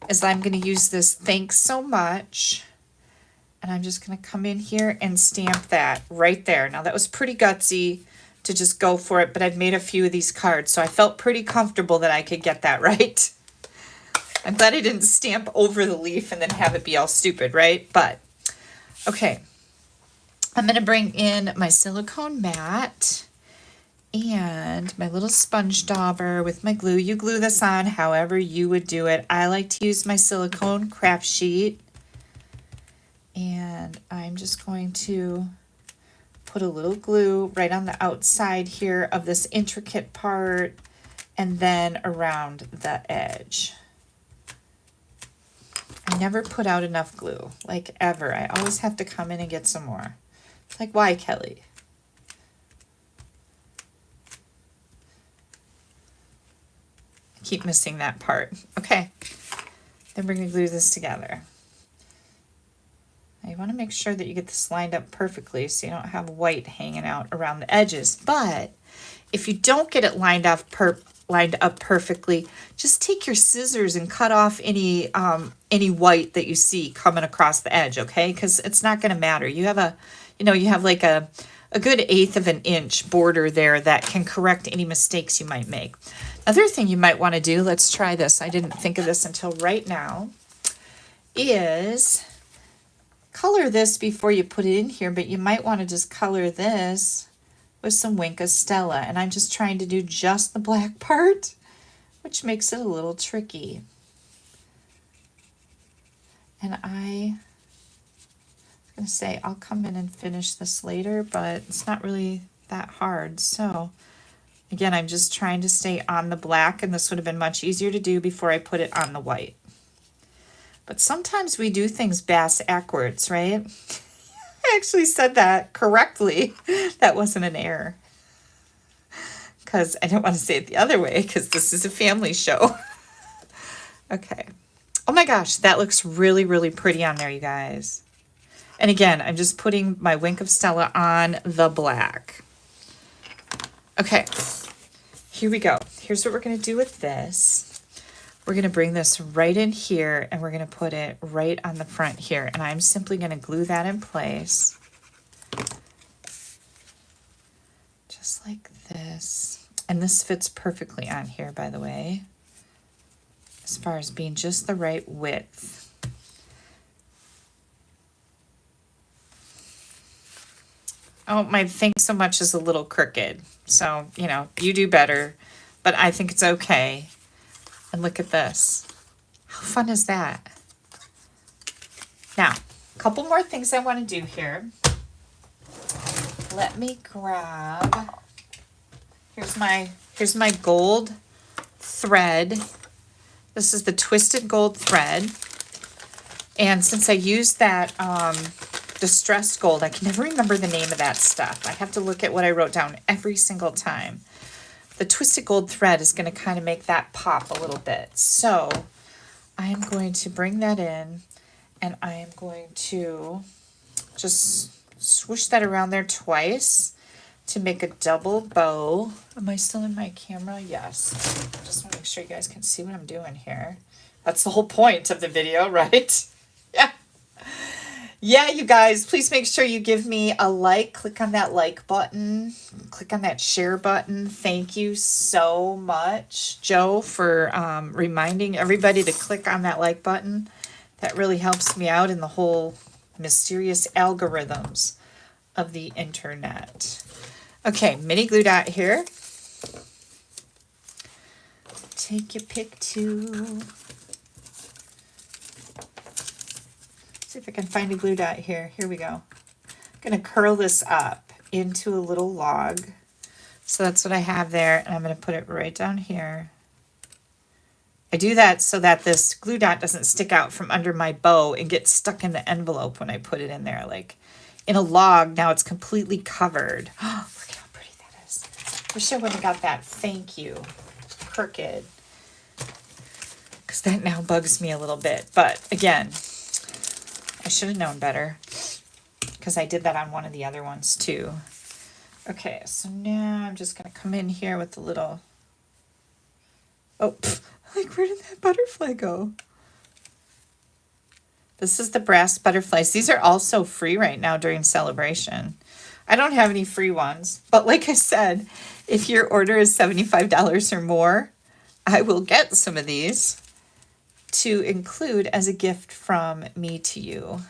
Speaker 1: is I'm going to use this thanks so much. And I'm just going to come in here and stamp that right there. Now that was pretty gutsy to just go for it, but I've made a few of these cards, so I felt pretty comfortable that I could get that right. I'm glad I didn't stamp over the leaf and then have it be all stupid, right? But, okay. I'm going to bring in my silicone mat and my little sponge dauber with my glue. You glue this on however you would do it. I like to use my silicone craft sheet. And I'm just going to put a little glue right on the outside here of this intricate part and then around the edge. I never put out enough glue, like ever. I always have to come in and get some more. It's like, why, Kelly? I keep missing that part. Okay, then we're going to glue this together. Now you want to make sure that you get this lined up perfectly so you don't have white hanging out around the edges. But if you don't get it lined up perfectly, just take your scissors and cut off any white that you see coming across the edge, okay? Because it's not going to matter. You have you have like a good 1/8 of an inch border there that can correct any mistakes you might make. Another thing you might want to do, let's try this. I didn't think of this until right now, is color this before you put it in here, but you might want to just color this with some Wink of Stella. And I'm just trying to do just the black part, which makes it a little tricky. And I was going to say, I'll come in and finish this later, but it's not really that hard. So again, I'm just trying to stay on the black, and this would have been much easier to do before I put it on the white. But sometimes we do things bass-ackwards, right? I actually said that correctly. That wasn't an error. Because I don't want to say it the other way, because this is a family show. Okay. Oh my gosh, that looks really, really pretty on there, you guys. And again, I'm just putting my Wink of Stella on the black. Okay, here we go. Here's what we're going to do with this. We're going to bring this right in here, and we're going to put it right on the front here. And I'm simply going to glue that in place. Just like this. And this fits perfectly on here, by the way, as far as being just the right width. Oh, my thanks so much is a little crooked. So, you do better, but I think it's okay. And look at this. How fun is that? Now, a couple more things I want to do here. let me grab, here's my gold thread. This is the twisted gold thread. And since I used that distressed gold, I can never remember the name of that stuff. I have to look at what I wrote down every single time. The twisted gold thread is going to kind of make that pop a little bit. So I am going to bring that in, and I am going to just swoosh that around there twice to make a double bow. Am I still in my camera? Yes. Just want to make sure you guys can see what I'm doing here. That's the whole point of the video, right? Yeah. Yeah, you guys, please make sure you give me a like. Click on that like button. Click on that share button. Thank you so much, Joe, for reminding everybody to click on that like button. That really helps me out in the whole mysterious algorithms of the internet. Okay, mini glue dot here. Take your pick two. See if I can find a glue dot here. Here we go. I'm going to curl this up into a little log. So that's what I have there, and I'm going to put it right down here. I do that so that this glue dot doesn't stick out from under my bow and get stuck in the envelope when I put it in there. Like in a log, now it's completely covered. Oh, look at how pretty that is. Wish I would have got that thank you crooked, because that now bugs me a little bit. But again, I should have known better, because I did that on one of the other ones too. Okay, so now I'm just going to come in here with the little... Oh, like where did that butterfly go? This is the brass butterflies. These are also free right now during celebration. I don't have any free ones, but like I said, if your order is $75 or more, I will get some of these to include as a gift from me to you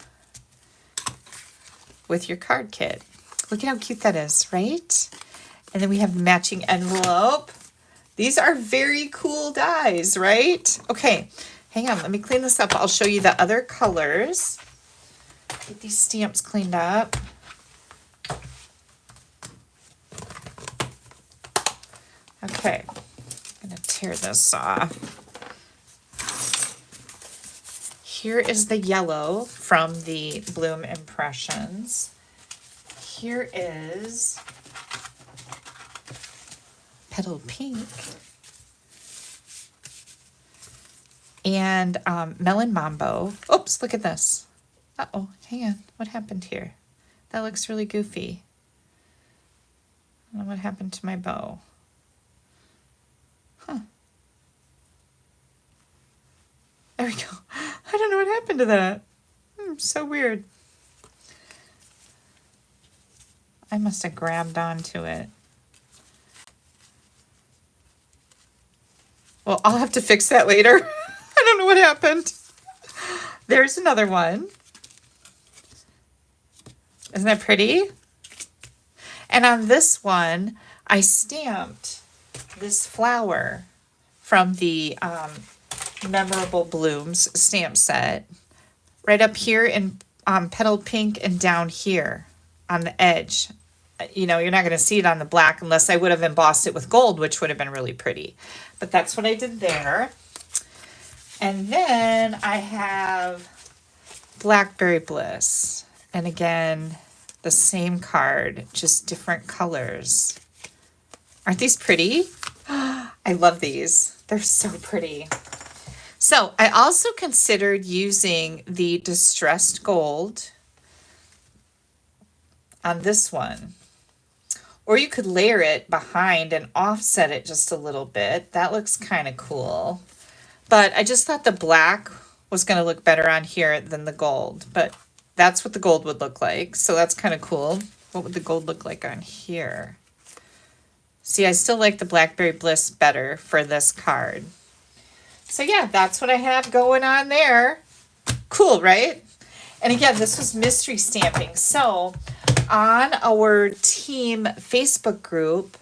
Speaker 1: with your card kit. Look at how cute that is, right? And then we have the matching envelope. These are very cool dies, right? Okay, hang on, let me clean this up. I'll show you the other colors. Get these stamps cleaned up. Okay, I'm gonna tear this off. Here is the yellow from the Bloom Impressions. Here is Petal Pink and Melon Mambo. Oops, look at this. Uh-oh, hang on. What happened here? That looks really goofy. I don't know what happened to my bow. Huh. There we go. I don't know what happened to that. So weird. I must have grabbed onto it. Well, I'll have to fix that later. I don't know what happened. There's another one. Isn't that pretty? And on this one, I stamped this flower from the Memorable Blooms stamp set right up here in Petal Pink and down here on the edge. You know, you're not going to see it on the black unless I would have embossed it with gold, which would have been really pretty. But that's what I did there. And then I have Blackberry Bliss. And again, the same card, just different colors. Aren't these pretty? I love these. They're so pretty. So I also considered using the distressed gold on this one. Or you could layer it behind and offset it just a little bit. That looks kind of cool. But I just thought the black was going to look better on here than the gold. But that's what the gold would look like. So that's kind of cool. What would the gold look like on here? See, I still like the Blackberry Bliss better for this card. So yeah, that's what I have going on there. Cool, right? And again, this was mystery stamping. So on our team Facebook group,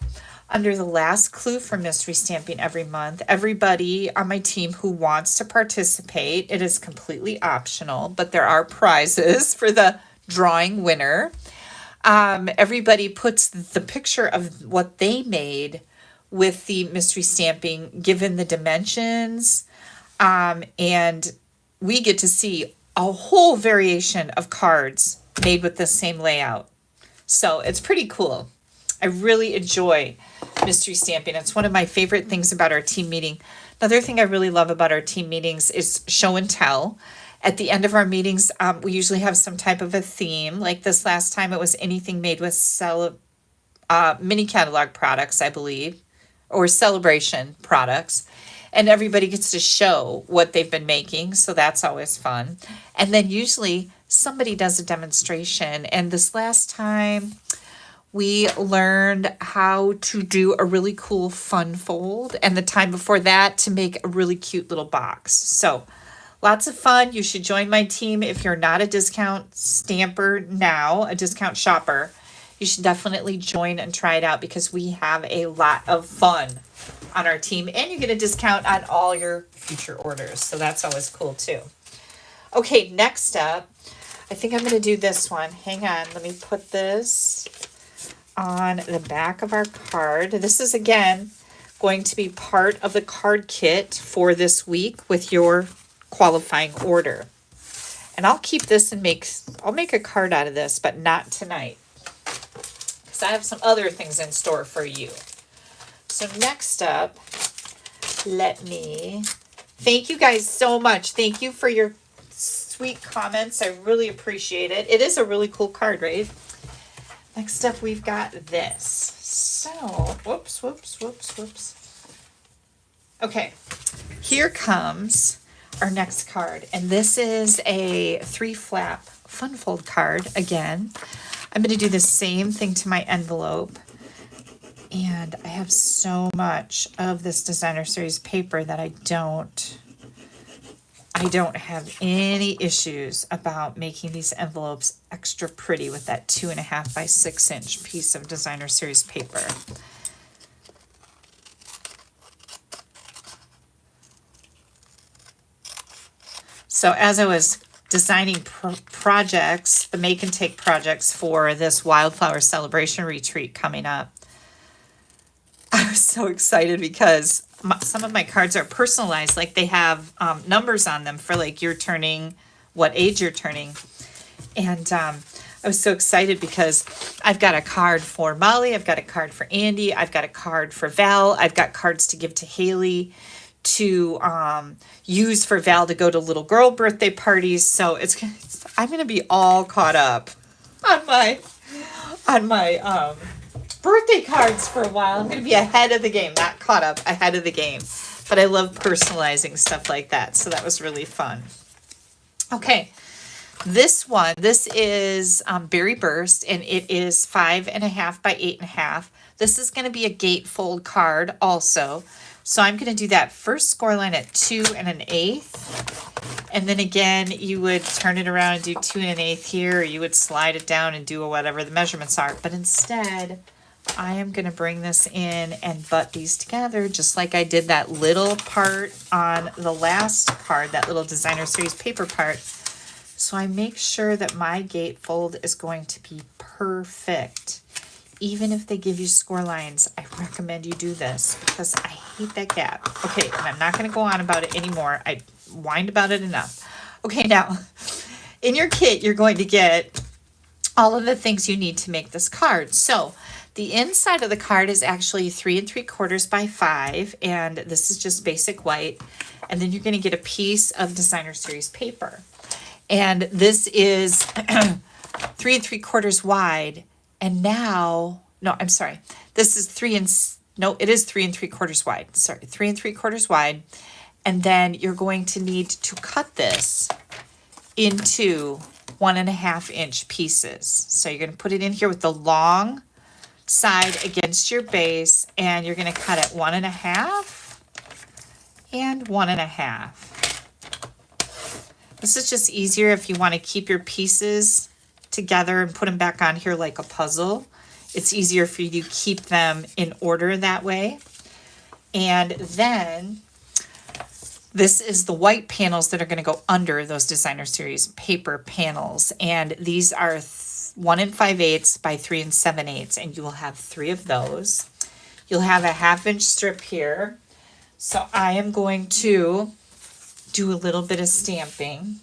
Speaker 1: under the last clue for mystery stamping every month, everybody on my team who wants to participate, it is completely optional, but there are prizes for the drawing winner. Everybody puts the picture of what they made with the mystery stamping, given the dimensions, and we get to see a whole variation of cards made with the same layout. So it's pretty cool. I really enjoy mystery stamping. It's one of my favorite things about our team meeting. Another thing I really love about our team meetings is show and tell. At the end of our meetings, we usually have some type of a theme. Like this last time, it was anything made with mini catalog products, I believe, or celebration products. And everybody gets to show what they've been making, so that's always fun. And then usually somebody does a demonstration. And this last time, we learned how to do a really cool fun fold, and the time before that to make a really cute little box. So lots of fun. You should join my team if you're not a discount stamper now, a discount shopper. You should definitely join and try it out because we have a lot of fun on our team, and you get a discount on all your future orders. So that's always cool too. Okay, next up, I think I'm going to do this one. Hang on, let me put this on the back of our card. This is again going to be part of the card kit for this week with your qualifying order. And I'll keep this and I'll make a card out of this, but not tonight, because I have some other things in store for you. So next up, thank you guys so much. Thank you for your sweet comments. I really appreciate it. It is a really cool card, right? Next up, we've got this. So, whoops. Okay, here comes our next card. And this is a 3-flap fun fold card again. I'm going to do the same thing to my envelope. And I have so much of this designer series paper that I don't have any issues about making these envelopes extra pretty with that 2.5 by 6 inch piece of designer series paper. So as I was designing projects, the make and take projects for this wildflower celebration retreat coming up, I was so excited because some of my cards are personalized, like they have numbers on them for like you're turning, what age you're turning. And I was so excited because I've got a card for Molly, I've got a card for Andy, I've got a card for Val, I've got cards to give to Haley to use for Val to go to little girl birthday parties. So I'm going to be all caught up on my birthday cards for a while. I'm going to be ahead of the game, not caught up, ahead of the game. But I love personalizing stuff like that, so that was really fun. Okay, this is Berry Burst, and it is 5.5 by 8.5. This is going to be a gatefold card also. So I'm going to do that first score line at 2 1/8. And then again, you would turn it around and do 2 1/8 here, or you would slide it down and do whatever the measurements are. But instead, I am going to bring this in and butt these together just like I did that little part on the last card, that little designer series paper part. So I make sure that my gatefold is going to be perfect. Even if they give you score lines, I recommend you do this because I hate that gap. Okay, and I'm not going to go on about it anymore. I whined about it enough. Okay, now, in your kit, you're going to get all of the things you need to make this card. So, the inside of the card is actually 3 3/4 by 5, and this is just basic white. And then you're going to get a piece of designer series paper. And this is 3 3/4 wide. And now, no, I'm sorry. This is it is 3 3/4 wide. Sorry, 3 3/4 wide. And then you're going to need to cut this into 1.5 inch pieces. So you're going to put it in here with the long side against your base, and you're going to cut it 1.5 and 1.5. This is just easier if you want to keep your pieces together and put them back on here like a puzzle. It's easier for you to keep them in order that way. And then this is the white panels that are going to go under those designer series paper panels. And these are 1 5/8 by 3 7/8, and you will have 3 of those. You'll have a 1/2-inch strip here. So I am going to do a little bit of stamping.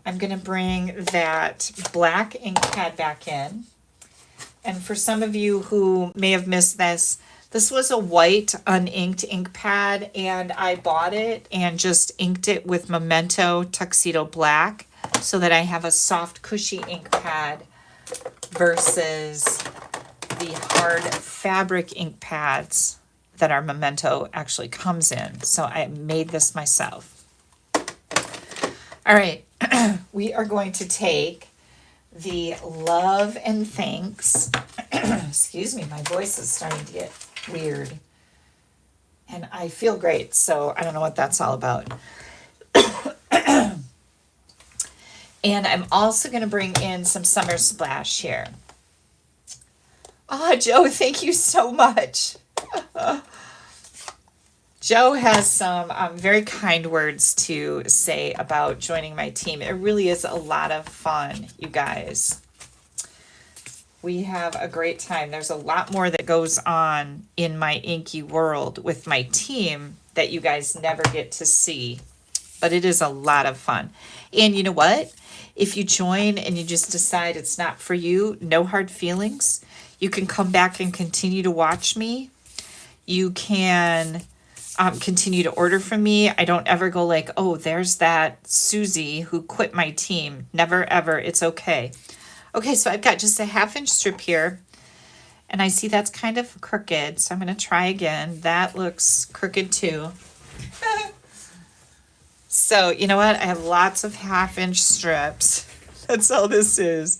Speaker 1: I'm going to bring that black ink pad back in. And for some of you who may have missed this, this was a white uninked ink pad, and I bought it and just inked it with Memento Tuxedo Black so that I have a soft, cushy ink pad versus the hard fabric ink pads that our Memento actually comes in. So I made this myself. All right, we are going to take the Love and Thanks. Excuse me, my voice is starting to get weird. And I feel great, so I don't know what that's all about. And I'm also going to bring in some Summer Splash here. Oh, Joe, thank you so much. Joe has some very kind words to say about joining my team. It really is a lot of fun, you guys. We have a great time. There's a lot more that goes on in my inky world with my team that you guys never get to see. But it is a lot of fun. And you know what? If you join and you just decide it's not for you, no hard feelings. You can come back and continue to watch me. You can continue to order from me. I don't ever go like, oh, there's that Susie who quit my team. Never, ever. It's okay. Okay, so I've got just a 1/2-inch strip here. And I see that's kind of crooked. So I'm going to try again. That looks crooked too. So, you know what? I have lots of 1/2-inch strips. That's all this is.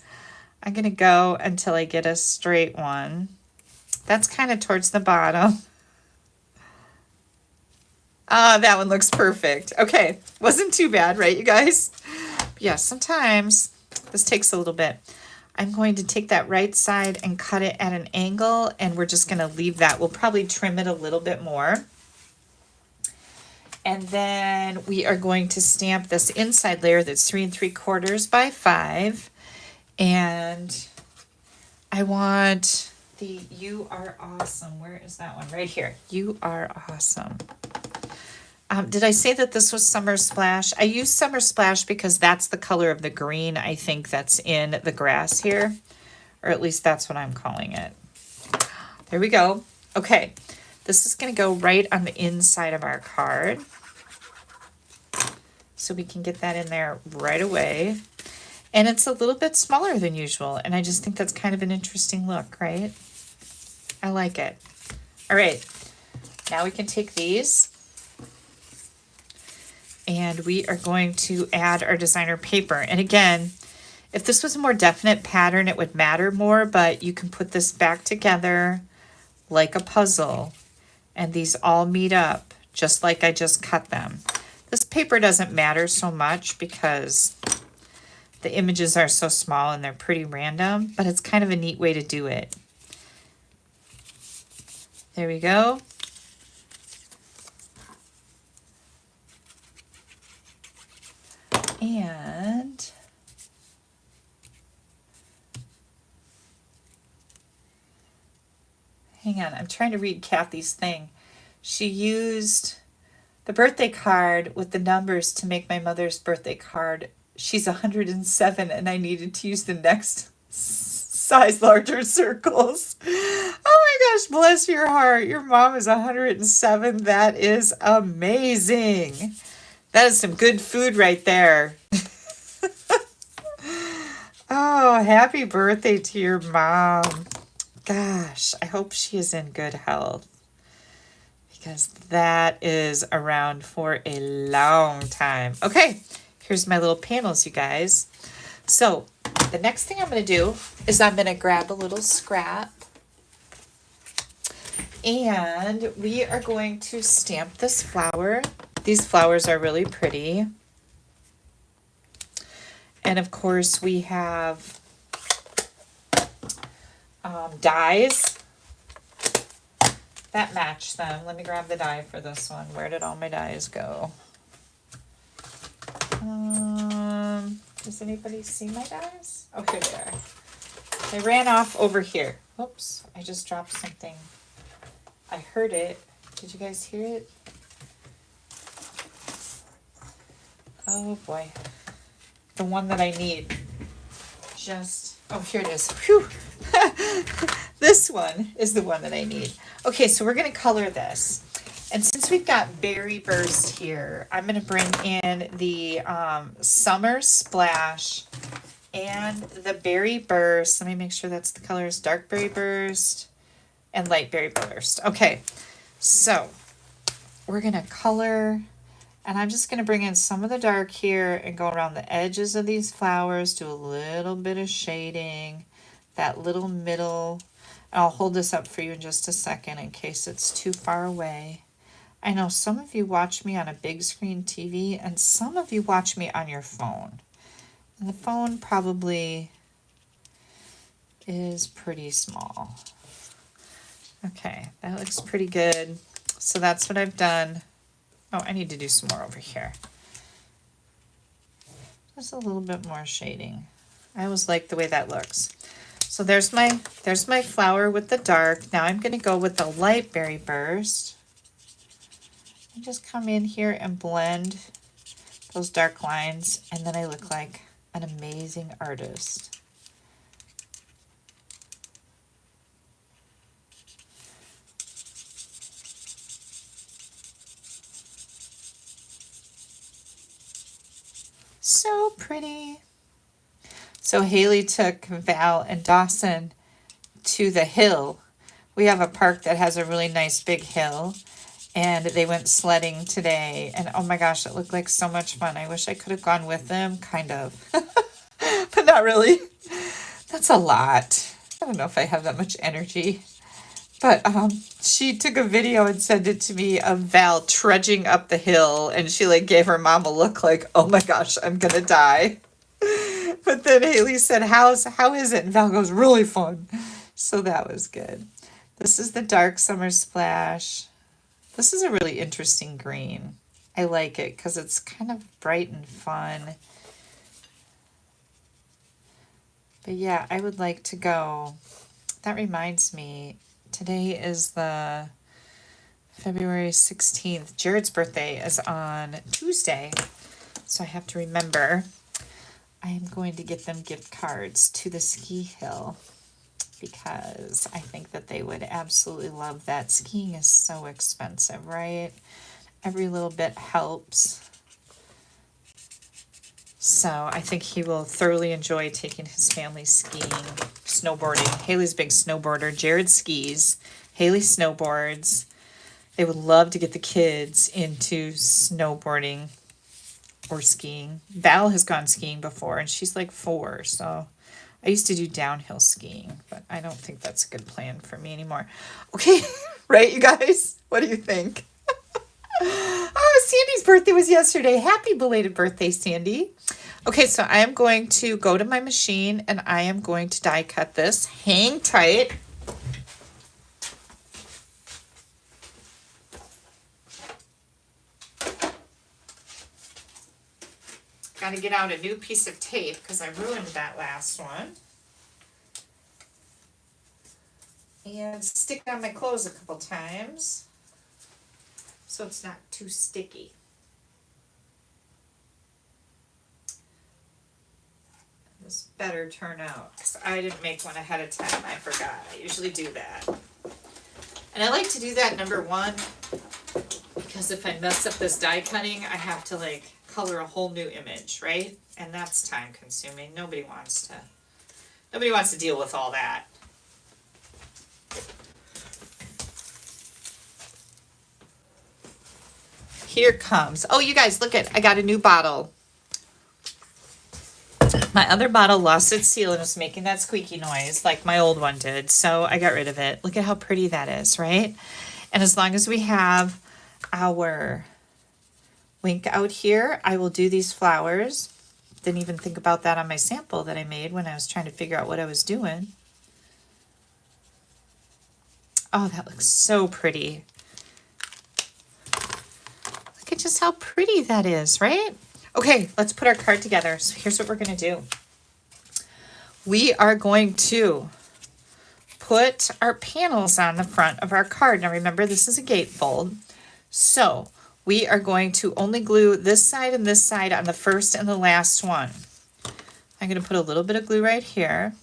Speaker 1: I'm going to go until I get a straight one. That's kind of towards the bottom. That one looks perfect. Okay, wasn't too bad, right, you guys? But yeah, sometimes this takes a little bit. I'm going to take that right side and cut it at an angle, and we're just going to leave that. We'll probably trim it a little bit more. And then we are going to stamp this inside layer that's 3 3/4 by 5. And I want the You Are Awesome. Where is that one? Right here. You Are Awesome. Did I say that this was Summer Splash? I use Summer Splash because that's the color of the green, I think, that's in the grass here. Or at least that's what I'm calling it. There we go. Okay. This is going to go right on the inside of our card. So we can get that in there right away. And it's a little bit smaller than usual. And I just think that's kind of an interesting look, right? I like it. All right. Now we can take these. And we are going to add our designer paper. And again, if this was a more definite pattern, it would matter more. But you can put this back together like a puzzle. And these all meet up just like I just cut them. This paper doesn't matter so much because the images are so small and they're pretty random, but it's kind of a neat way to do it. There we go. And hang on, I'm trying to read Kathy's thing. She used the birthday card with the numbers to make my mother's birthday card. She's 107 and I needed to use the next size larger circles. Oh my gosh, bless your heart. Your mom is 107. That is amazing. That is some good food right there. Oh, happy birthday to your mom. Gosh, I hope she is in good health. Because that is around for a long time. Okay, here's my little panels, you guys. So the next thing I'm going to do is I'm going to grab a little scrap. And we are going to stamp this flower. These flowers are really pretty. And of course we have dies that match them. Let me grab the die for this one. Where did all my dies go? Does anybody see my dies? Oh, here they are. They ran off over here. Oops, I just dropped something. I heard it. Did you guys hear it? Oh boy. The one that I need. Oh, here it is. Whew. This one is the one that I need. Okay, so we're going to color this. And since we've got Berry Burst here, I'm going to bring in the Summer Splash and the Berry Burst. Let me make sure that's the colors. Dark Berry Burst and Light Berry Burst. Okay, so we're going to color, and I'm just going to bring in some of the dark here and go around the edges of these flowers, do a little bit of shading, that little middle. I'll hold this up for you in just a second in case it's too far away. I know some of you watch me on a big screen TV and some of you watch me on your phone. And the phone probably is pretty small. Okay, that looks pretty good. So that's what I've done. Oh, I need to do some more over here. Just a little bit more shading. I always like the way that looks. So there's my flower with the dark. Now I'm going to go with the Light Berry Burst. And just come in here and blend those dark lines, and then I look like an amazing artist. So pretty. So Haley took Val and Dawson to the hill. We have a park that has a really nice big hill, and they went sledding today, and oh my gosh, it looked like so much fun. I wish I could have gone with them, kind of, but not really. That's a lot. I don't know if I have that much energy, but she took a video and sent it to me of Val trudging up the hill, and she like gave her mom a look like, oh my gosh, I'm gonna die. But then Haley said, how is it? And Val goes, really fun. So that was good. This is the Dark Summer Splash. This is a really interesting green. I like it because it's kind of bright and fun. But yeah, I would like to go. That reminds me, today is the February 16th. Jared's birthday is on Tuesday. So I have to remember I am going to get them gift cards to the ski hill, because I think that they would absolutely love that. Skiing is so expensive, right? Every little bit helps. So I think he will thoroughly enjoy taking his family skiing, snowboarding. Haley's a big snowboarder. Jared skis. Haley snowboards. They would love to get the kids into snowboarding or skiing. Val has gone skiing before, and she's like 4, so I used to do downhill skiing, but I don't think that's a good plan for me anymore. Okay, right, you guys? What do you think? Oh, Sandy's birthday was yesterday. Happy belated birthday, Sandy. Okay, so I am going to go to my machine, and I am going to die cut this. Hang tight. Got to get out a new piece of tape because I ruined that last one. And stick on my clothes a couple times so it's not too sticky. This better turn out because I didn't make one ahead of time. I forgot. I usually do that. And I like to do that, number one, because if I mess up this die cutting, I have to like color a whole new image, right? And that's time consuming. Nobody wants to deal with all that. Here comes. Oh, you guys, look at, I got a new bottle. My other bottle lost its seal and was making that squeaky noise like my old one did. So I got rid of it. Look at how pretty that is, right? And as long as we have our wink out here, I will do these flowers. Didn't even think about that on my sample that I made when I was trying to figure out what I was doing. Oh, that looks so pretty. Look at just how pretty that is, right? Okay, let's put our card together. So here's what we're going to do. we are going to put our panels on the front of our card. Now remember, this is a gatefold. So we are going to only glue this side and this side on the first and the last one. I'm going to put a little bit of glue right here.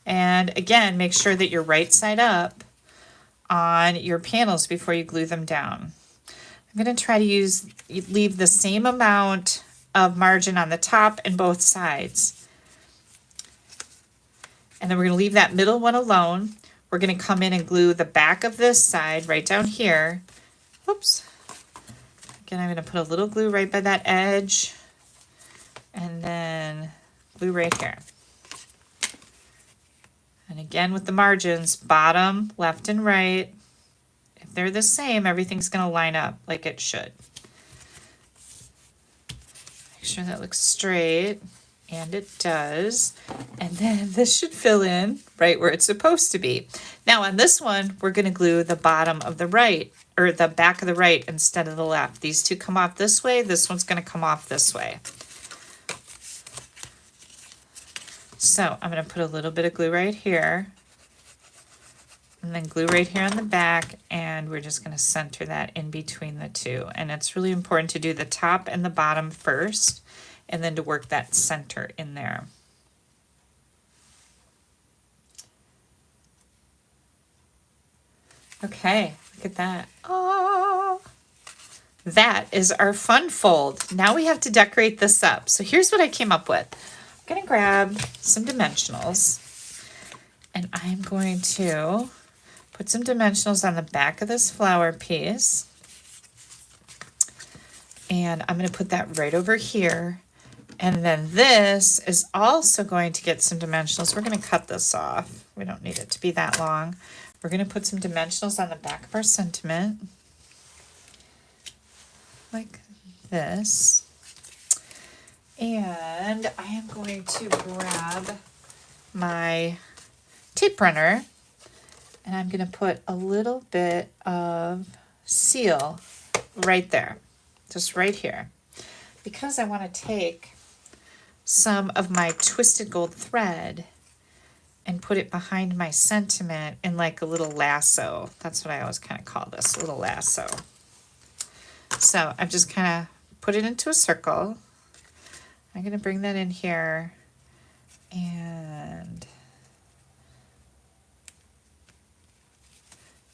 Speaker 1: And again, make sure that you're right side up on your panels before you glue them down. I'm going to try to leave the same amount of margin on the top and both sides. And then we're going to leave that middle one alone. We're going to come in and glue the back of this side right down here. Whoops. Again, I'm going to put a little glue right by that edge and then glue right here. And again with the margins, bottom, left and right. If they're the same, everything's going to line up like it should. Make sure that looks straight, and it does. And then this should fill in right where it's supposed to be. Now on this one, we're going to glue the bottom of the right, or the back of the right instead of the left. These two come off this way. This one's going to come off this way. So I'm going to put a little bit of glue right here, and then glue right here on the back, and we're just going to center that in between the two. And it's really important to do the top and the bottom first, and then to work that center in there. Okay, look at that. Oh, that is our fun fold. Now we have to decorate this up. So here's what I came up with. I'm going to grab some dimensionals, and I'm going to put some dimensionals on the back of this flower piece. And I'm going to put that right over here. And then this is also going to get some dimensionals. We're going to cut this off. We don't need it to be that long. We're going to put some dimensionals on the back of our sentiment, like this. And I am going to grab my tape runner, and I'm going to put a little bit of seal right there, just right here, because I want to take some of my twisted gold thread and put it behind my sentiment in like a little lasso. That's what I always kind of call this, a little lasso. So I've just kind of put it into a circle. I'm going to bring that in here and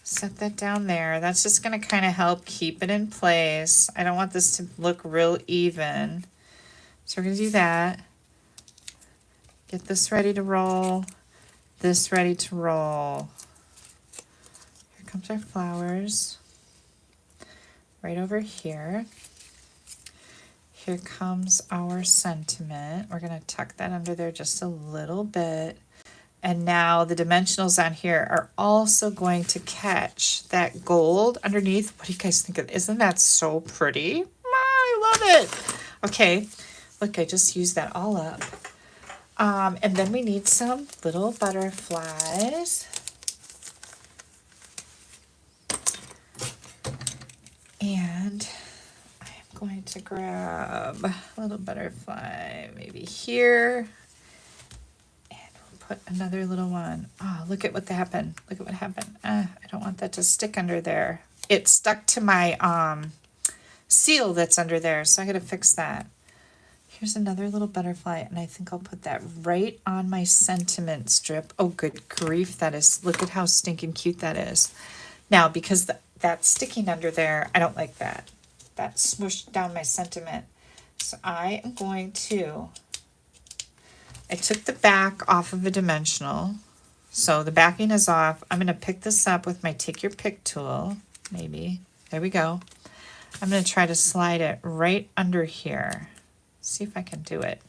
Speaker 1: set that down there. That's just going to kind of help keep it in place. I don't want this to look real even. So we're going to do that. Get this ready to roll. This ready to roll. Here comes our flowers. Right over here. Here comes our sentiment. We're going to tuck that under there just a little bit. And now the dimensionals on here are also going to catch that gold underneath. What do you guys think of? Isn't that so pretty? I love it. Okay, look, I just used that all up. And then we need some little butterflies. And I am going to grab a little butterfly maybe here. And we'll put another little one. Oh, look at what happened. Look at what happened. I don't want that to stick under there. It stuck to my seal that's under there, so I got to fix that. Here's another little butterfly, and I think I'll put that right on my sentiment strip. Oh, good grief, that is, look at how stinking cute that is. Now, because that's sticking under there, I don't like that. That smushed down my sentiment. So I am going to, I took the back off of a dimensional. So the backing is off. I'm going to pick this up with my Take Your Pick tool, maybe. There we go. I'm going to try to slide it right under here. See if I can do it.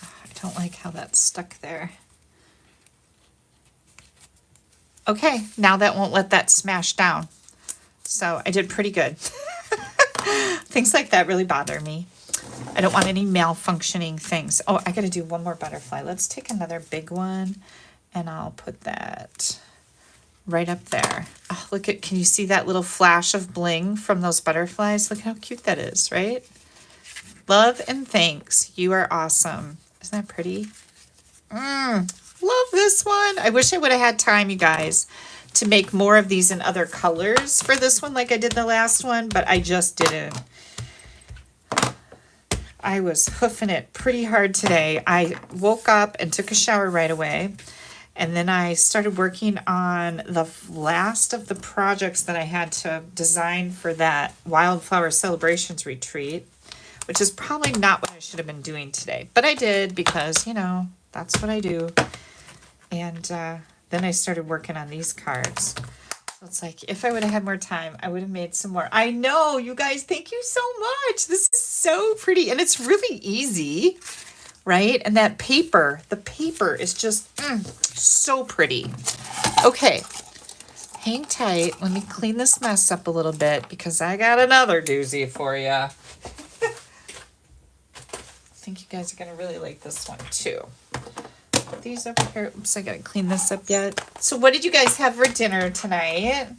Speaker 1: I don't like how that's stuck there. Okay, now that won't let that smash down. So I did pretty good. Things like that really bother me. I don't want any malfunctioning things. Oh, I got to do one more butterfly. Let's take another big one, and I'll put that right up there. Oh, look at, can you see that little flash of bling from those butterflies? Look how cute that is, right? Love and thanks. You are awesome. Isn't that pretty? Love this one. I wish I would have had time, you guys, to make more of these in other colors for this one like I did the last one, but I just didn't. I was hoofing it pretty hard today. I woke up and took a shower right away, and then I started working on the last of the projects that I had to design for that Wildflower Celebrations retreat, which is probably not what I should have been doing today, but I did because, you know, that's what I do. And then I started working on these cards. So it's like, if I would have had more time, I would have made some more. I know, you guys, thank you so much. This is so pretty, and it's really easy, right? And that paper, the paper is just so pretty. Okay, hang tight. Let me clean this mess up a little bit because I got another doozy for you. I think you guys are going to really like this one too. Put these over here. Oops, I got to clean this up yet. So what did you guys have for dinner tonight?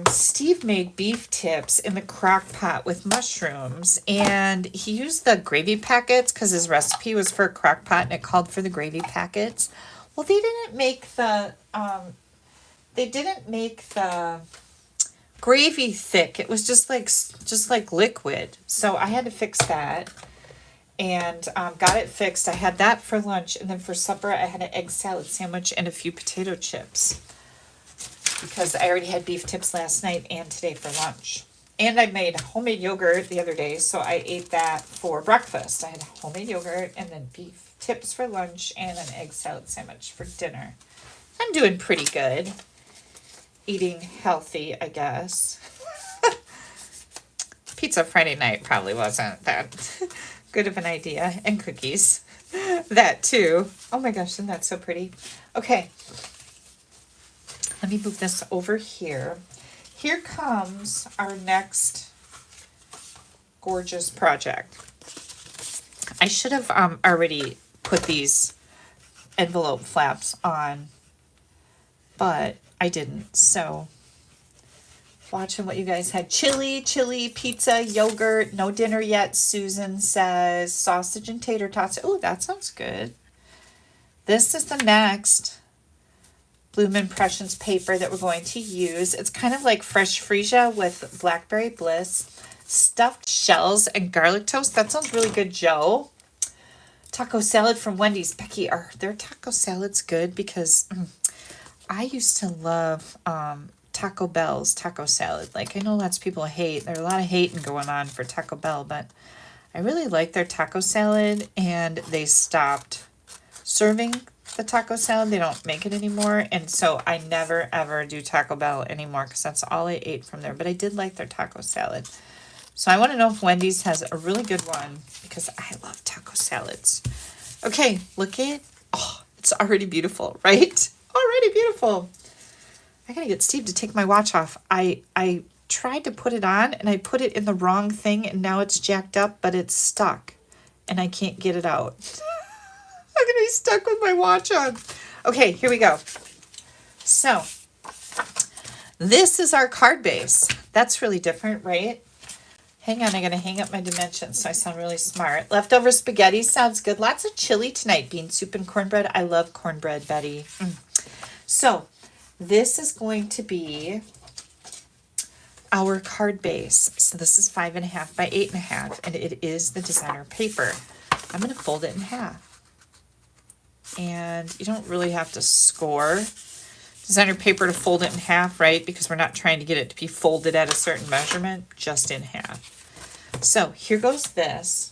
Speaker 1: Steve made beef tips in the crock pot with mushrooms, and he used the gravy packets because his recipe was for a crock pot and it called for the gravy packets. Well, they didn't make the gravy thick. It was just like liquid. So I had to fix that and got it fixed. I had that for lunch, and then for supper I had an egg salad sandwich and a few potato chips because I already had beef tips last night and today for lunch. And I made homemade yogurt the other day, so I ate that for breakfast. I had homemade yogurt and then beef tips for lunch and an egg salad sandwich for dinner. I'm doing pretty good. Eating healthy, I guess. Pizza Friday night probably wasn't that good of an idea. And cookies. That too. Oh my gosh, isn't that so pretty? Okay. Let me move this over here. Here comes our next gorgeous project. I should have already put these envelope flaps on, but I didn't. So watching what you guys had. Chili, pizza, yogurt, no dinner yet. Susan says sausage and tater tots. Oh, that sounds good. This is the next Bloom Impressions paper that we're going to use. It's kind of like fresh freesia with blackberry bliss, stuffed shells, and garlic toast. That sounds really good, Joe. Taco salad from Wendy's. Becky, are their taco salads good? Because I used to love Taco Bell's taco salad. Like, I know lots of people hate. There's a lot of hating going on for Taco Bell, but I really like their taco salad, and they stopped serving the taco salad. They don't make it anymore, and so I never ever do Taco Bell anymore because that's all I ate from there. But I did like their taco salad. So I want to know if Wendy's has a really good one because I love taco salads. Okay, look at, oh, it's already beautiful, right? Already beautiful. I gotta get Steve to take my watch off. I tried to put it on and I put it in the wrong thing, and now it's jacked up, but it's stuck and I can't get it out. I'm gonna be stuck with my watch on. Okay, here we go. So this is our card base. That's really different, right? Hang on, I gotta hang up my dimensions so I sound really smart. Leftover spaghetti sounds good. Lots of chili tonight. Bean soup and cornbread. I love cornbread, Betty. So this is going to be our card base. So this is 5.5 by 8.5, and it is the designer paper. I'm gonna fold it in half. And you don't really have to score designer paper to fold it in half, right? Because we're not trying to get it to be folded at a certain measurement, just in half. So here goes this.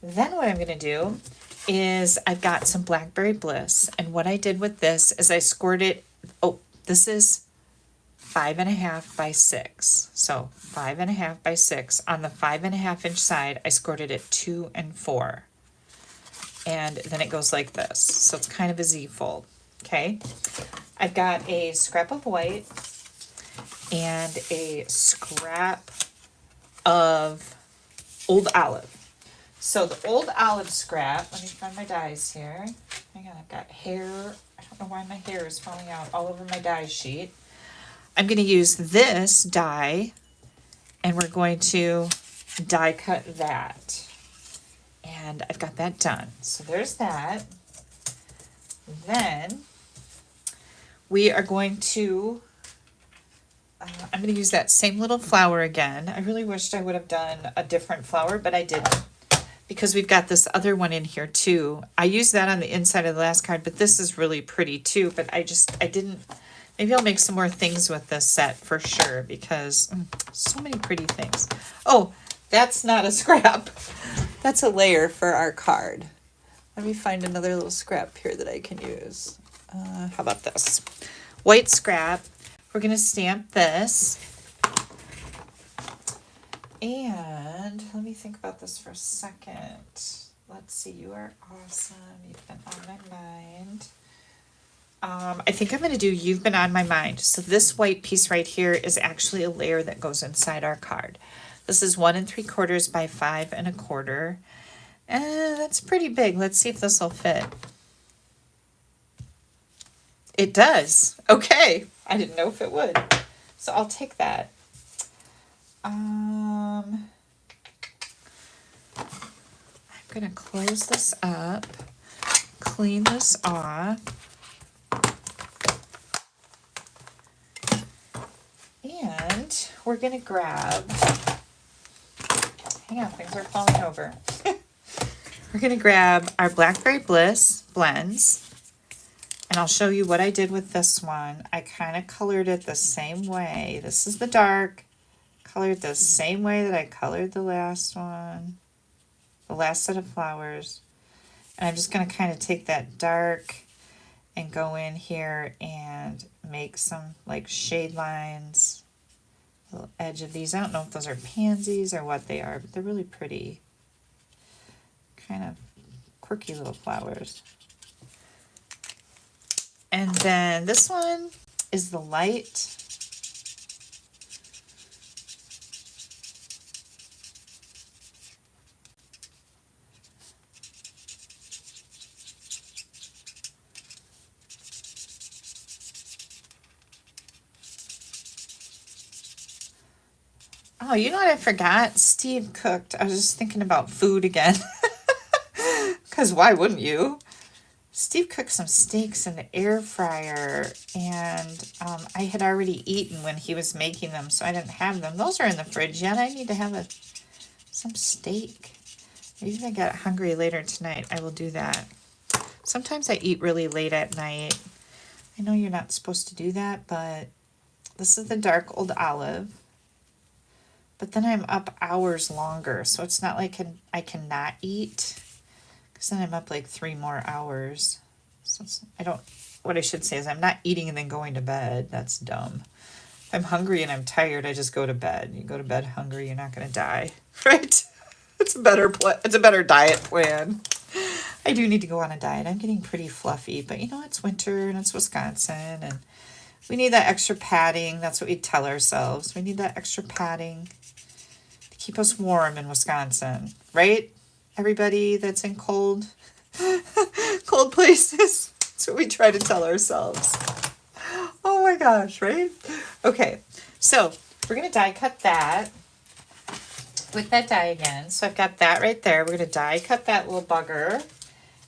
Speaker 1: Then what I'm going to do is I've got some Blackberry Bliss. And what I did with this is I scored it. Oh, this is 5.5 by 6. So 5.5 by 6. On the 5.5 inch side, I scored it at 2 and 4. And then it goes like this. So it's kind of a Z fold. Okay. I've got a scrap of white and a scrap of old olive. So the old olive scrap, let me find my dies here. Hang on, I've got hair. I don't know why my hair is falling out all over my die sheet. I'm going to use this die, and we're going to die cut that. And I've got that done. So there's that. Then we are going to, I'm going to use that same little flower again. I really wished I would have done a different flower, but I didn't, because we've got this other one in here too. I used that on the inside of the last card, but this is really pretty too. But I didn't, maybe I'll make some more things with this set for sure, because so many pretty things. Oh, that's not a scrap. That's a layer for our card. Let me find another little scrap here that I can use. How about this? White scrap. We're going to stamp this. And let me think about this for a second. Let's see. You are awesome. You've been on my mind. I think I'm going to do You've Been on My Mind. So this white piece right here is actually a layer that goes inside our card. This is 1 3/4 by 5 1/4. And that's pretty big. Let's see if this will fit. It does. Okay. I didn't know if it would. So I'll take that. I'm going to close this up, clean this off. And we're going to grab, hang on, things are falling over. We're going to grab our Blackberry Bliss blends. And I'll show you what I did with this one. I kind of colored it the same way. This is the dark. Colored the same way that I colored the last one. The last set of flowers. And I'm just going to kind of take that dark and go in here and make some like shade lines. Little edge of these. I don't know if those are pansies or what they are, but they're really pretty. Kind of quirky little flowers. And then this one is the light. Oh, you know what I forgot? Steve cooked. I was just thinking about food again. Because why wouldn't you? Steve cooked some steaks in the air fryer, and I had already eaten when he was making them, so I didn't have them. Those are in the fridge yet. I need to have some steak. Maybe if I get hungry later tonight, I will do that. Sometimes I eat really late at night. I know you're not supposed to do that, but this is the dark old olive. But then I'm up hours longer, so it's not like I cannot eat. Because then I'm up like 3 more hours. So what I should say is I'm not eating and then going to bed. That's dumb. If I'm hungry and I'm tired, I just go to bed. You go to bed hungry, you're not going to die, right? It's a better diet plan. I do need to go on a diet. I'm getting pretty fluffy, but you know, it's winter and it's Wisconsin, and we need that extra padding. That's what we tell ourselves. We need that extra padding to keep us warm in Wisconsin, right? Everybody that's in cold places. That's what we try to tell ourselves. Oh my gosh, right? Okay, so we're going to die cut that with that die again. So I've got that right there. We're going to die cut that little bugger.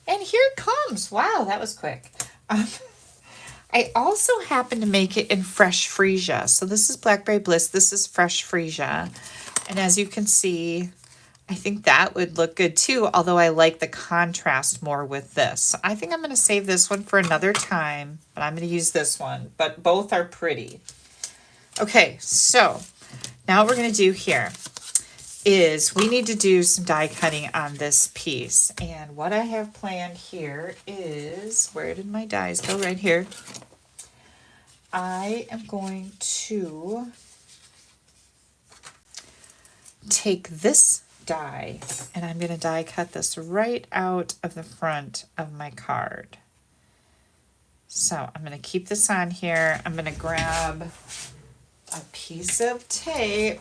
Speaker 1: And here it comes. Wow, that was quick. I also happen to make it in fresh freesia. So this is Blackberry Bliss. This is fresh freesia. And as you can see, I think that would look good too, although I like the contrast more with this. So I think I'm going to save this one for another time, but I'm going to use this one. But both are pretty. Okay, so now what we're going to do here is we need to do some die cutting on this piece. And what I have planned here is, where did my dies go? Right here. I am going to take this die and I'm going to die cut this right out of the front of my card. So I'm going to keep this on here. I'm going to grab a piece of tape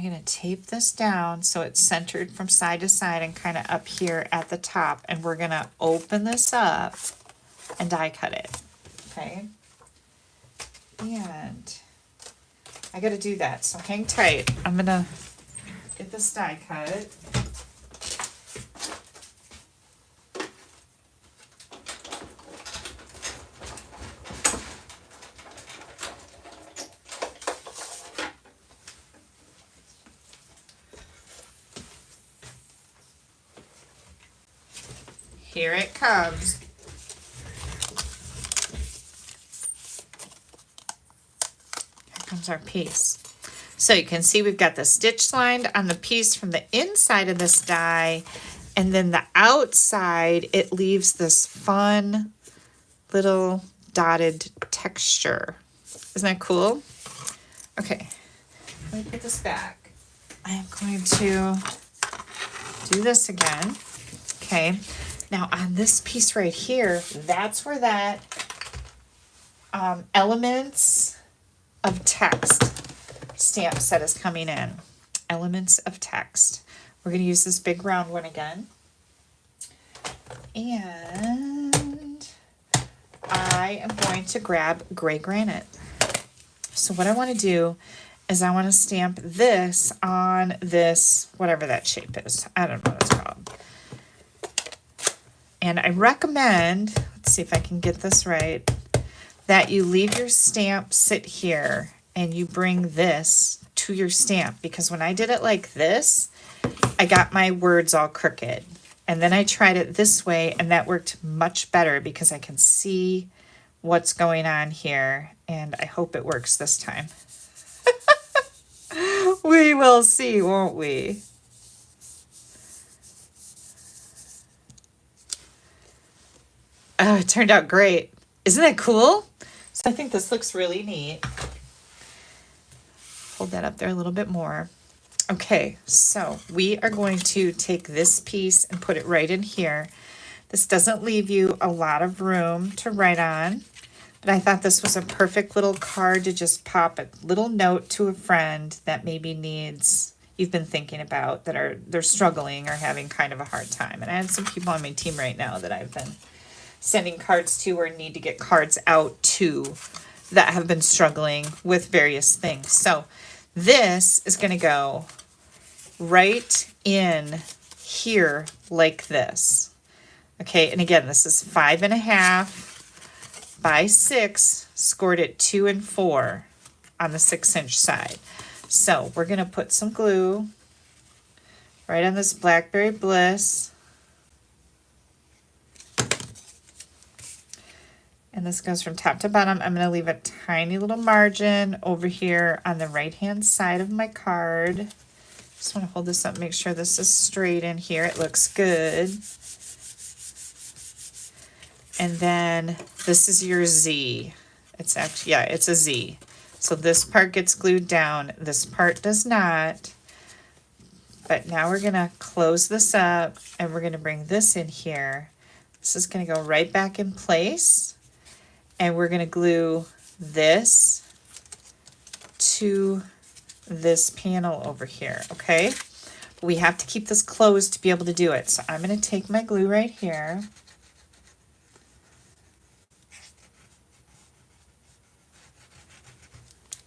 Speaker 1: I'm going to tape this down so it's centered from side to side and kind of up here at the top. And we're going to open this up and die cut it. Okay. And I got to do that. So hang tight. I'm going to get this die cut. Here it comes. Here comes our piece. So you can see we've got the stitch lined on the piece from the inside of this die, and then the outside, it leaves this fun little dotted texture. Isn't that cool? Okay, let me put this back. I am going to do this again. Okay. Now on this piece right here, that's where that elements of text stamp set is coming in. Elements of text. We're going to use this big round one again. And I am going to grab gray granite. So what I want to do is I want to stamp this on this, whatever that shape is. I don't know what it's called. And I recommend, let's see if I can get this right, that you leave your stamp sit here and you bring this to your stamp, because when I did it like this, I got my words all crooked. And then I tried it this way and that worked much better because I can see what's going on here, and I hope it works this time. We will see, won't we? Oh, it turned out great. Isn't that cool? So I think this looks really neat. Hold that up there a little bit more. Okay, so we are going to take this piece and put it right in here. This doesn't leave you a lot of room to write on, but I thought this was a perfect little card to just pop a little note to a friend that maybe needs, you've been thinking about, that they're struggling or having kind of a hard time. And I have some people on my team right now that I've been sending cards to or need to get cards out to that have been struggling with various things. So this is going to go right in here like this. Okay, and again, this is 5.5 by 6, scored at 2 and 4 on the 6-inch side. So we're going to put some glue right on this Blackberry Bliss. And this goes from top to bottom. I'm going to leave a tiny little margin over here on the right-hand side of my card. Just want to hold this up, make sure this is straight in here. It looks good. And then this is your Z. It's actually, yeah, it's a Z. So this part gets glued down. This part does not. But now we're going to close this up and we're going to bring this in here. This is going to go right back in place. And we're going to glue this to this panel over here, okay? We have to keep this closed to be able to do it. So I'm going to take my glue right here.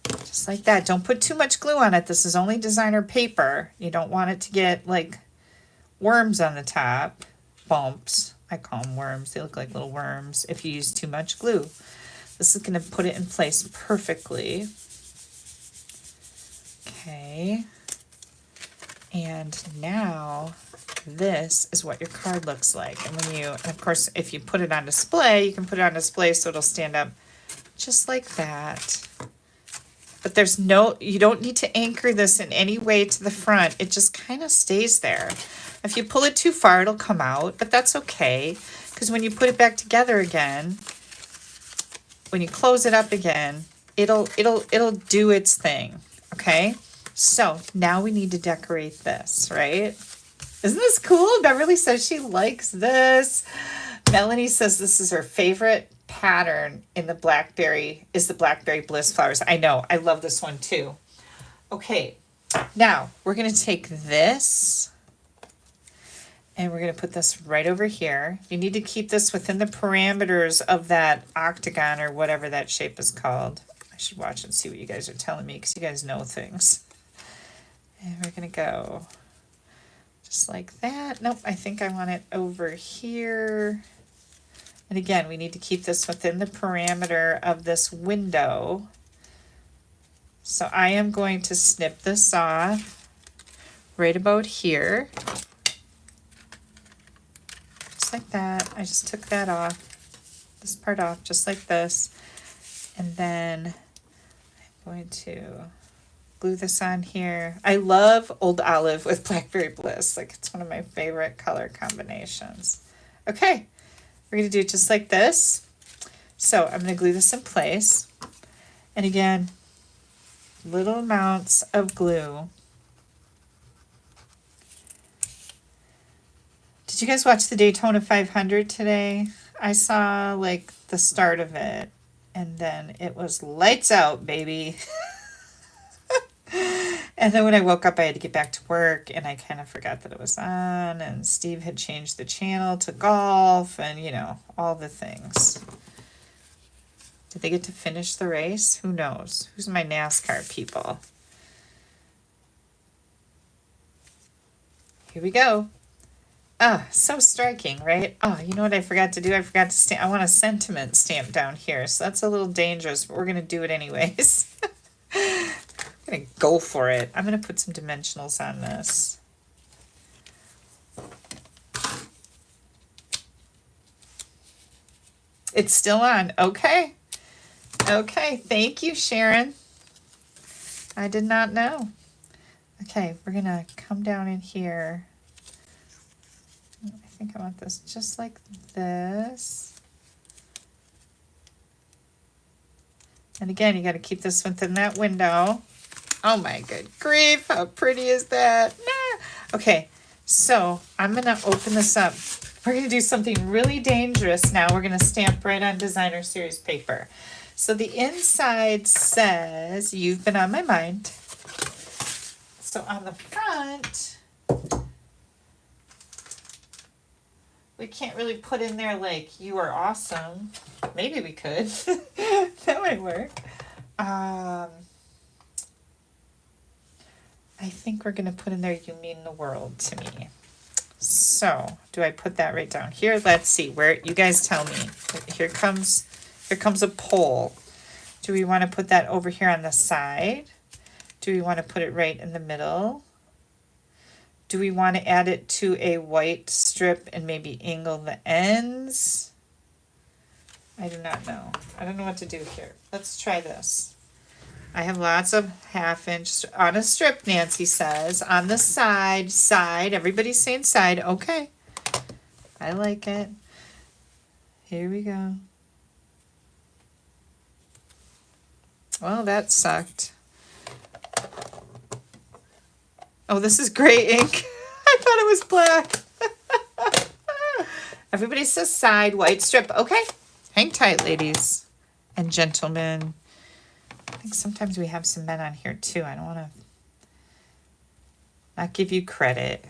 Speaker 1: Just like that. Don't put too much glue on it. This is only designer paper. You don't want it to get like worms on the top. Bumps. I call them worms. They look like little worms if you use too much glue. This is going to put it in place perfectly. Okay. And now this is what your card looks like. And when you, and of course, if you put it on display, you can put it on display so it'll stand up just like that. But there's no, you don't need to anchor this in any way to the front. It just kind of stays there. If you pull it too far, it'll come out, but that's okay. Because when you put it back together again, when you close it up again, it'll do its thing. Okay. So now we need to decorate this, right? Isn't this cool? Beverly says she likes this. Melanie says this is her favorite pattern in the Blackberry, is the Blackberry Bliss flowers. I know, I love this one too. Okay, Now, we're going to take this and we're going to put this right over here. You need to keep this within the parameters of that octagon or whatever that shape is called. I should watch and see what you guys are telling me because you guys know things. And we're going to go just like that. Nope, I think I want it over here. And again, we need to keep this within the parameter of this window. So I am going to snip this off right about here. Just like that. I just took that off, this part off, just like this. And then I'm going to glue this on here. I love Old Olive with Blackberry Bliss. Like, it's one of my favorite color combinations. Okay, we're going to do it just like this. So I'm going to glue this in place. And again, little amounts of glue. Did you guys watch the Daytona 500 today? I saw like the start of it, and then it was lights out, baby. And then when I woke up, I had to get back to work, and I kind of forgot that it was on, and Steve had changed the channel to golf, and you know, all the things. Did they get to finish the race? Who knows? Who's my NASCAR people? Here we go. Ah, so striking, right? Oh, you know what I forgot to do? I forgot to stamp. I want a sentiment stamp down here, so that's a little dangerous, but we're going to do it anyways. I'm going to go for it. I'm going to put some dimensionals on this. It's still on. Okay. Okay, thank you, Sharon. I did not know. Okay, we're going to come down in here. I think I want this just like this. And again, you got to keep this within that window. Oh my good grief, how pretty is that? Nah. Okay, so I'm going to open this up. We're going to do something really dangerous now. We're going to stamp right on Designer Series paper. So the inside says, "You've been on my mind." So on the front, we can't really put in there like, "You are awesome." Maybe we could. That might work. I think we're going to put in there, "You mean the world to me." So do I put that right down here? Let's see where, you guys tell me. Here comes a pole. Do we want to put that over here on the side? Do we want to put it right in the middle? Do we want to add it to a white strip and maybe angle the ends? I do not know. I don't know what to do here. Let's try this. I have lots of 1/2 inch on a strip, Nancy says. On the side. Everybody's saying side. Okay. I like it. Here we go. Well, that sucked. Oh, this is gray ink. I thought it was black. Everybody says side, white strip. Okay. Hang tight, ladies and gentlemen. I think sometimes we have some men on here too. I don't want to not give you credit.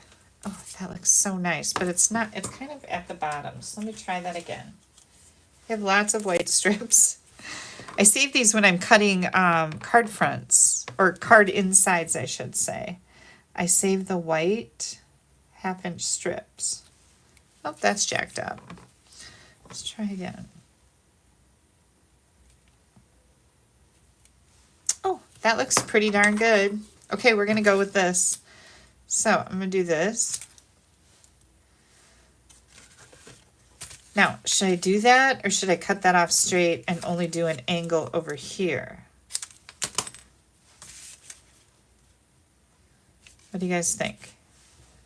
Speaker 1: Oh, that looks so nice, but it's not, it's kind of at the bottom. So let me try that again. We have lots of white strips. I save these when I'm cutting card fronts, or card insides, I should say. I save the white 1/2 inch strips. Oh, that's jacked up. Let's try again. Oh, that looks pretty darn good. Okay, we're going to go with this. So I'm going to do this. Now, should I do that, or should I cut that off straight and only do an angle over here? What do you guys think?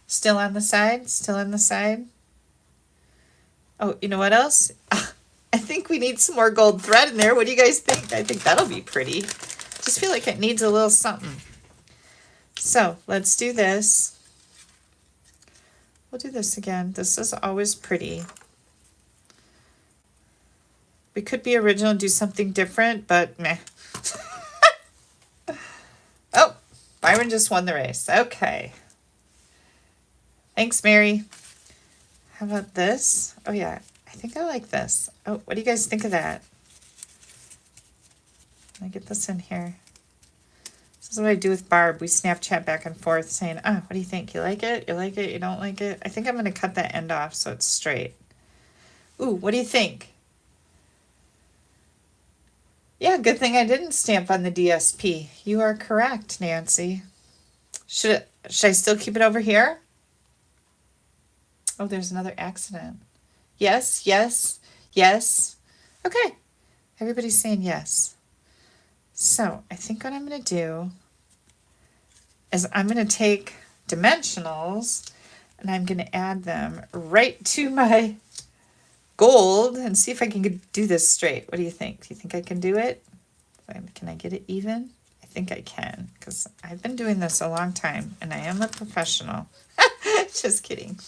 Speaker 1: Still on the side? Still on the side? Oh, you know what else? I think we need some more gold thread in there. What do you guys think? I think that'll be pretty. Just feel like it needs a little something. So let's do this. We'll do this again. This is always pretty. We could be original and do something different, but meh. Oh, Byron just won the race. Okay. Thanks, Mary. How about this? Oh, yeah. I think I like this. Oh, what do you guys think of that? Let me get this in here. This is what I do with Barb. We Snapchat back and forth saying, oh, what do you think? You like it? You like it? You don't like it? I think I'm going to cut that end off so it's straight. Ooh, what do you think? Yeah, good thing I didn't stamp on the DSP. You are correct, Nancy. Should I still keep it over here? Oh, there's another accident. Yes, yes, yes. Okay. Everybody's saying yes. So I think what I'm going to do is I'm going to take dimensionals and I'm going to add them right to my gold and see if I can do this straight. What do you think? Do you think I can do it? Can I get it even? I think I can because I've been doing this a long time and I am a professional. Just kidding.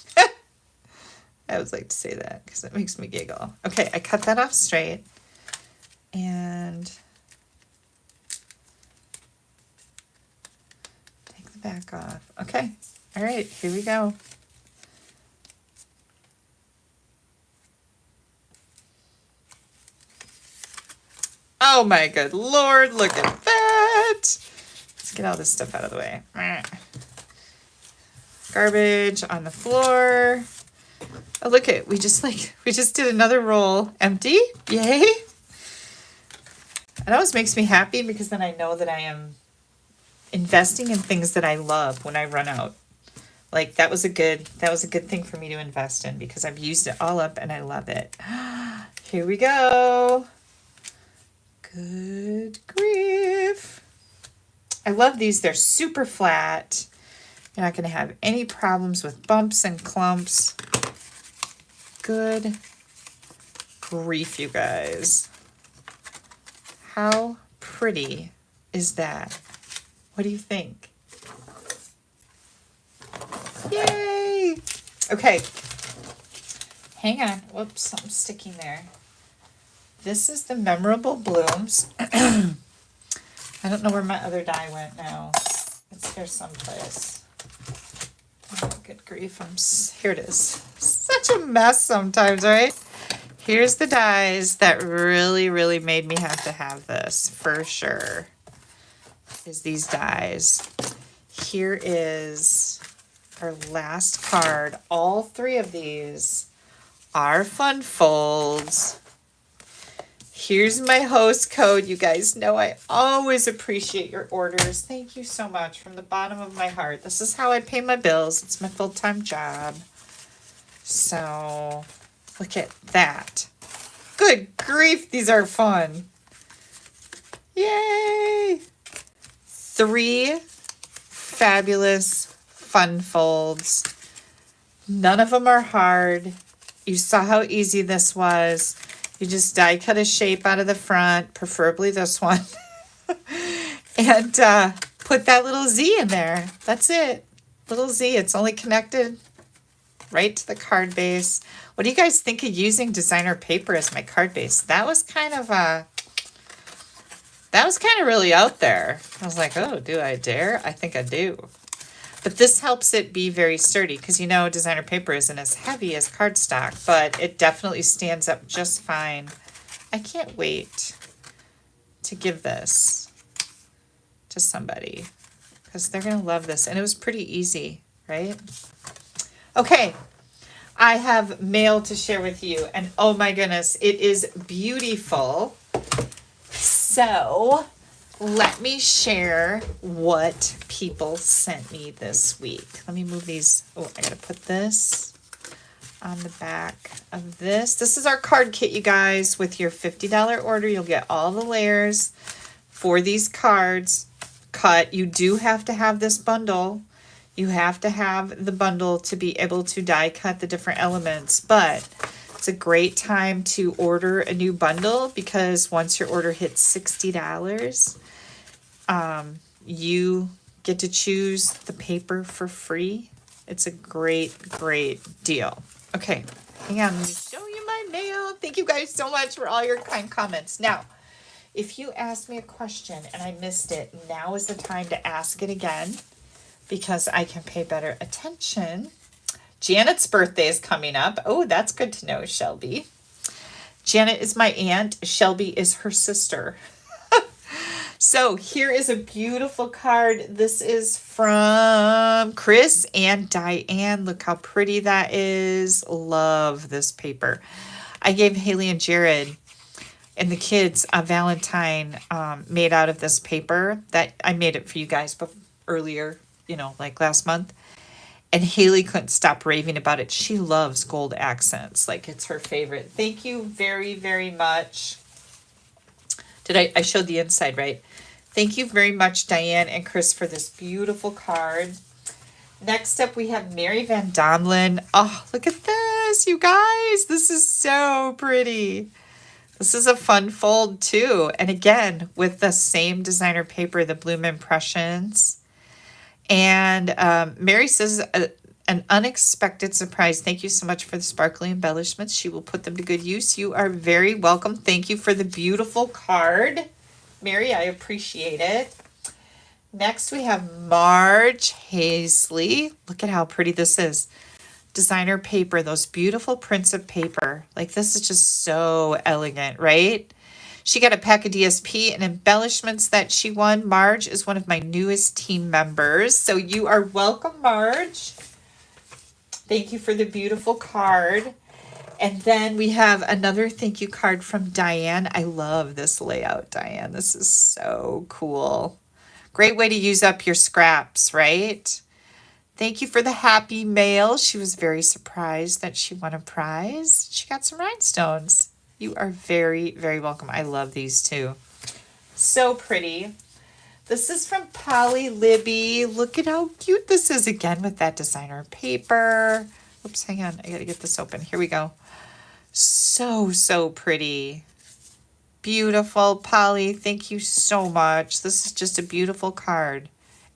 Speaker 1: I always like to say that because it makes me giggle. Okay, I cut that off straight and take the back off. Okay, all right, here we go. Oh my good Lord, look at that. Let's get all this stuff out of the way. Garbage on the floor. Oh, look at, we just did another roll empty. Yay. It always makes me happy because then I know that I am investing in things that I love when I run out. Like that was a good thing for me to invest in because I've used it all up and I love it. Here we go. Good grief. I love these. They're super flat. You're not going to have any problems with bumps and clumps. Good grief, you guys. How pretty is that? What do you think? Yay! Okay. Hang on. Whoops, something's sticking there. This is the Memorable Blooms. I don't know where my other die went now. It's here someplace. Oh, good grief. Here it is. Such a mess sometimes, right? Here's the dies that really, really made me have to have this for sure. Is these dies. Here is our last card. All three of these are fun folds. Here's my host code. You guys know I always appreciate your orders. Thank you so much from the bottom of my heart. This is how I pay my bills. It's my full-time job. So, look at that. Good grief, these are fun. Yay! 3 fabulous fun folds. None of them are hard. You saw how easy this was. You just die cut a shape out of the front, preferably this one, and put that little Z in there. That's it. Little Z. It's only connected right to the card base. What do you guys think of using designer paper as my card base? That was kind of really out there. I was like, oh, do I dare? I think I do. But this helps it be very sturdy because, you know, designer paper isn't as heavy as cardstock, but it definitely stands up just fine. I can't wait to give this to somebody because they're going to love this. And it was pretty easy, right? Okay, I have mail to share with you. And oh my goodness, it is beautiful. So let me share what people sent me this week. Let me move these. Oh, I gotta put this on the back of this. This is our card kit, you guys. With your $50 order, you'll get all the layers for these cards cut. You do have to have this bundle. You have to have the bundle to be able to die cut the different elements, but it's a great time to order a new bundle because once your order hits $60, you get to choose the paper for free. It's a great, great deal. Okay, hang on, let me show you my mail. Thank you guys so much for all your kind comments. Now, If you asked me a question and I missed it, now is the time to ask it again because I can pay better attention. Janet's birthday is coming up. Oh, that's good to know, Shelby. Janet is my aunt. Shelby is her sister. So here is a beautiful card. This is from Chris and Diane. Look how pretty that is. Love this paper. I gave Haley and Jared and the kids a Valentine made out of this paper. That I made it for you guys earlier, you know, like last month. And Haley couldn't stop raving about it. She loves gold accents. Like, it's her favorite. Thank you very, very much. I showed the inside, right? Thank you very much, Diane and Chris, for this beautiful card. Next up, we have Mary Van Domlin. Oh, look at this, you guys. This is so pretty. This is a fun fold, too. And again, with the same designer paper, the Bloom Impressions. And Mary says, an unexpected surprise. Thank you so much for the sparkly embellishments. She will put them to good use. You are very welcome. Thank you for the beautiful card. Mary, I appreciate it. Next, we have Marge Hazley. Look at how pretty this is. Designer paper, those beautiful prints of paper. Like, this is just so elegant, right? She got a pack of DSP and embellishments that she won. Marge is one of my newest team members. So you are welcome, Marge. Thank you for the beautiful card. And then we have another thank you card from Diane. I love this layout, Diane. This is so cool. Great way to use up your scraps, right? Thank you for the happy mail. She was very surprised that she won a prize. She got some rhinestones. You are very, very welcome. I love these too. So pretty. This is from Polly Libby. Look at how cute this is again with that designer paper. Oops, hang on. I got to get this open. Here we go. So, so pretty. Beautiful. Polly, thank you so much. This is just a beautiful card.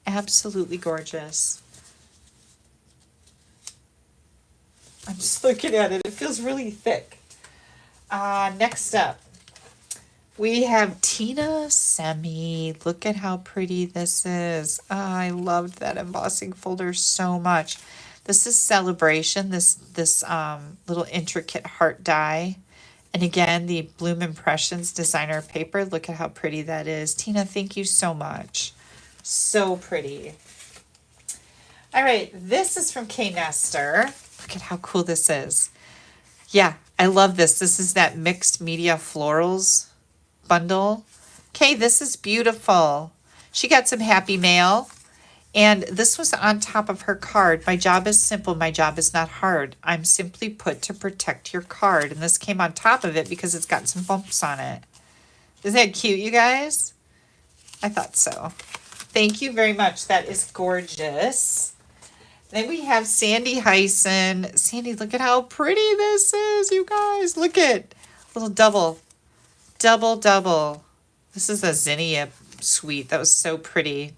Speaker 1: Absolutely gorgeous. I'm just looking at it. It feels really thick. Next up, we have Tina Semi. Look at how pretty this is. Oh, I loved that embossing folder so much. This is Celebration, this little intricate heart die. And again, the Bloom Impressions designer paper. Look at how pretty that is. Tina, thank you so much. So pretty. All right, this is from K Nestor. Look at how cool this is. Yeah, I love this. This is that mixed media florals bundle. Okay, this is beautiful. She got some happy mail. And this was on top of her card. My job is simple. My job is not hard. I'm simply put to protect your card. And this came on top of it because it's got some bumps on it. Isn't that cute, you guys? I thought so. Thank you very much. That is gorgeous. Then we have Sandy Hyson. Sandy, look at how pretty this is, you guys. Look at little double. This is a zinnia suite. That was so pretty.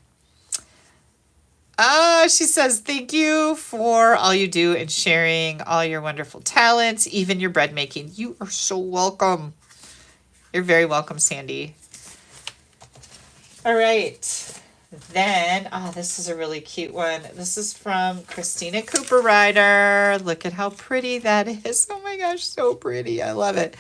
Speaker 1: She says, thank you for all you do and sharing all your wonderful talents, even your bread making. You are so welcome. You're very welcome, Sandy. All right. Then, this is a really cute one. This is from Christina Cooper Ryder. Look at how pretty that is. Oh my gosh, so pretty. I love it.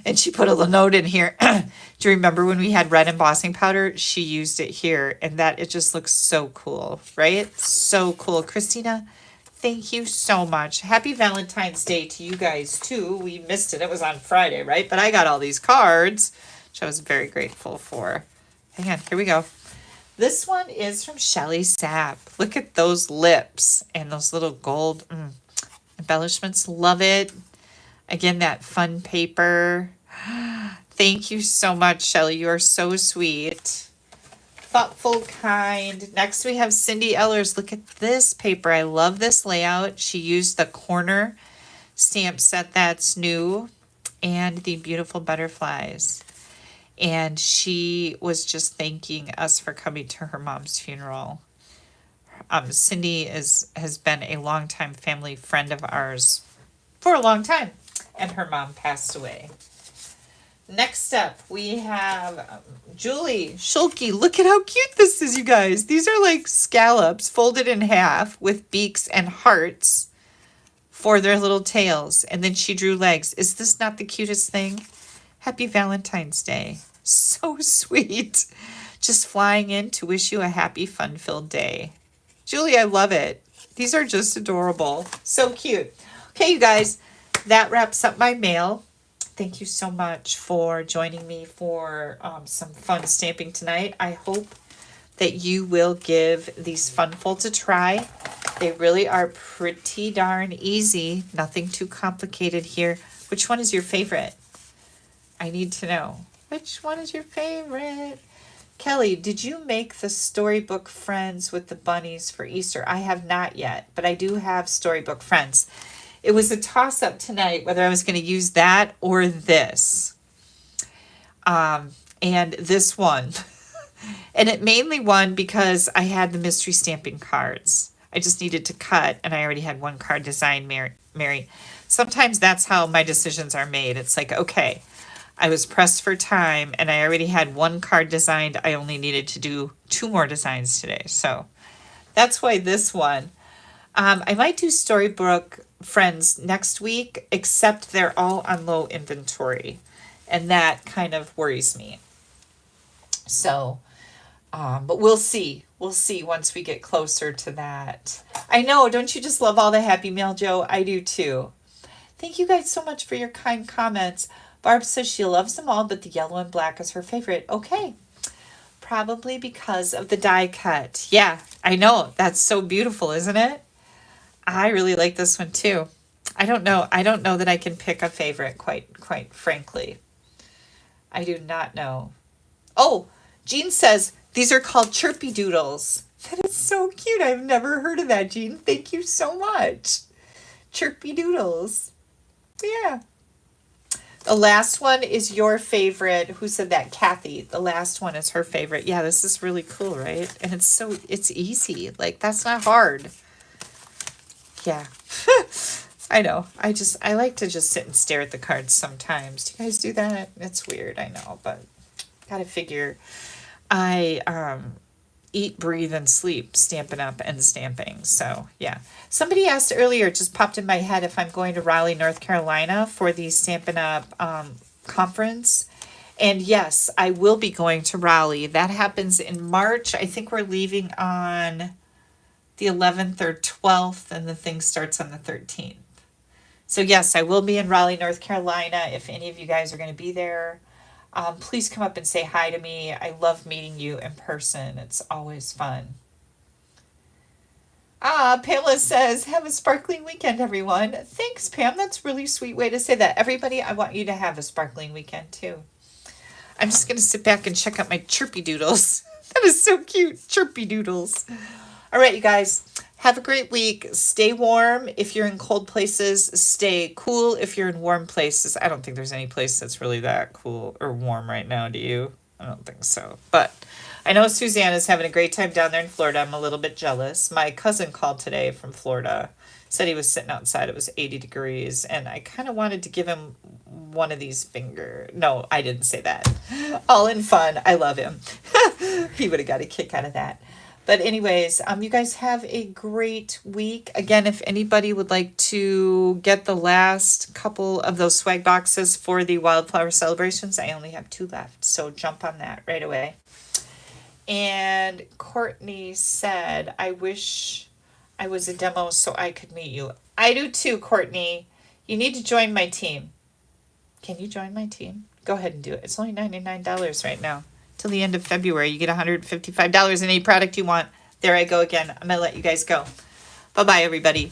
Speaker 1: And she put a little note in here. Do you remember when we had red embossing powder? She used it here, and it just looks so cool, right? So cool. Christina, thank you so much. Happy Valentine's Day to you guys, too. We missed it. It was on Friday, right? But I got all these cards, which I was very grateful for. Hang on. Here we go. This one is from Shelly Sapp. Look at those lips and those little gold embellishments. Love it. Again, that fun paper. Thank you so much, Shelly. You are so sweet. Thoughtful, kind. Next, we have Cindy Ellers. Look at this paper. I love this layout. She used the corner stamp set that's new and the beautiful butterflies. And she was just thanking us for coming to her mom's funeral. Cindy has been a longtime family friend of ours for a long time. And her mom passed away. Next up, we have Julie Schulke. Look at how cute this is, you guys. These are like scallops folded in half with beaks and hearts for their little tails. And then she drew legs. Is this not the cutest thing? Happy Valentine's Day. So sweet. Just flying in to wish you a happy, fun-filled day. Julie, I love it. These are just adorable. So cute. Okay, you guys, that wraps up my mail. Thank you so much for joining me for some fun stamping tonight. I hope that you will give these fun folds a try. They really are pretty darn easy. Nothing too complicated here. Which one is your favorite? I need to know. Which one is your favorite? Kelly, did you make the Storybook Friends with the bunnies for Easter? I have not yet, but I do have Storybook Friends. It was a toss-up tonight whether I was going to use that or this. And this one. And it mainly won because I had the mystery stamping cards. I just needed to cut, and I already had one card designed, Mary. Sometimes that's how my decisions are made. It's like, okay, I was pressed for time, and I already had one card designed. I only needed to do 2 more designs today. So that's why this one. I might do Storybook Friends next week, except they're all on low inventory, and that kind of worries me. So, but we'll see. We'll see once we get closer to that. I know, don't you just love all the Happy Mail, Joe? I do too. Thank you guys so much for your kind comments. Barb says she loves them all, but the yellow and black is her favorite. Okay. Probably because of the die cut. Yeah, I know. That's so beautiful, isn't it? I really like this one too. I don't know that I can pick a favorite, quite frankly. I do not know. Oh, Jean says these are called Chirpy Doodles. That is so cute. I've never heard of that, Jean. Thank you so much. Chirpy Doodles. Yeah. The last one is your favorite. Who said that? Kathy. The last one is her favorite. Yeah, this is really cool, right? And it's easy. Like, that's not hard. Yeah. I know. I like to just sit and stare at the cards sometimes. Do you guys do that? It's weird, I know, but gotta figure I eat, breathe, and sleep Stampin' Up! And stamping. So, yeah. Somebody asked earlier, just popped in my head, if I'm going to Raleigh, North Carolina for the Stampin' Up! Conference. And yes, I will be going to Raleigh. That happens in March. I think we're leaving on the 11th or 12th, and the thing starts on the 13th. So yes, I will be in Raleigh, North Carolina. If any of you guys are going to be there, please come up and say hi to me. I love meeting you in person. It's always fun. Pamela says, have a sparkling weekend, everyone. Thanks, Pam. That's a really sweet way to say that. Everybody, I want you to have a sparkling weekend, too. I'm just going to sit back and check out my Chirpy Doodles. That is so cute. Chirpy Doodles. All right, you guys, have a great week. Stay warm. If you're in cold places, stay cool. If you're in warm places, I don't think there's any place that's really that cool or warm right now, do you? I don't think so. But I know Suzanne is having a great time down there in Florida. I'm a little bit jealous. My cousin called today from Florida. Said he was sitting outside. It was 80 degrees. And I kind of wanted to give him one of these No, I didn't say that. All in fun. I love him. He would have got a kick out of that. But anyways, you guys have a great week. Again, if anybody would like to get the last couple of those swag boxes for the wildflower celebrations, I only have 2 left. So jump on that right away. And Courtney said, I wish I was a demo so I could meet you. I do too, Courtney. You need to join my team. Can you join my team? Go ahead and do it. It's only $99 right now. Till the end of February, you get $155 in any product you want. There I go again. I'm going to let you guys go. Bye-bye, everybody.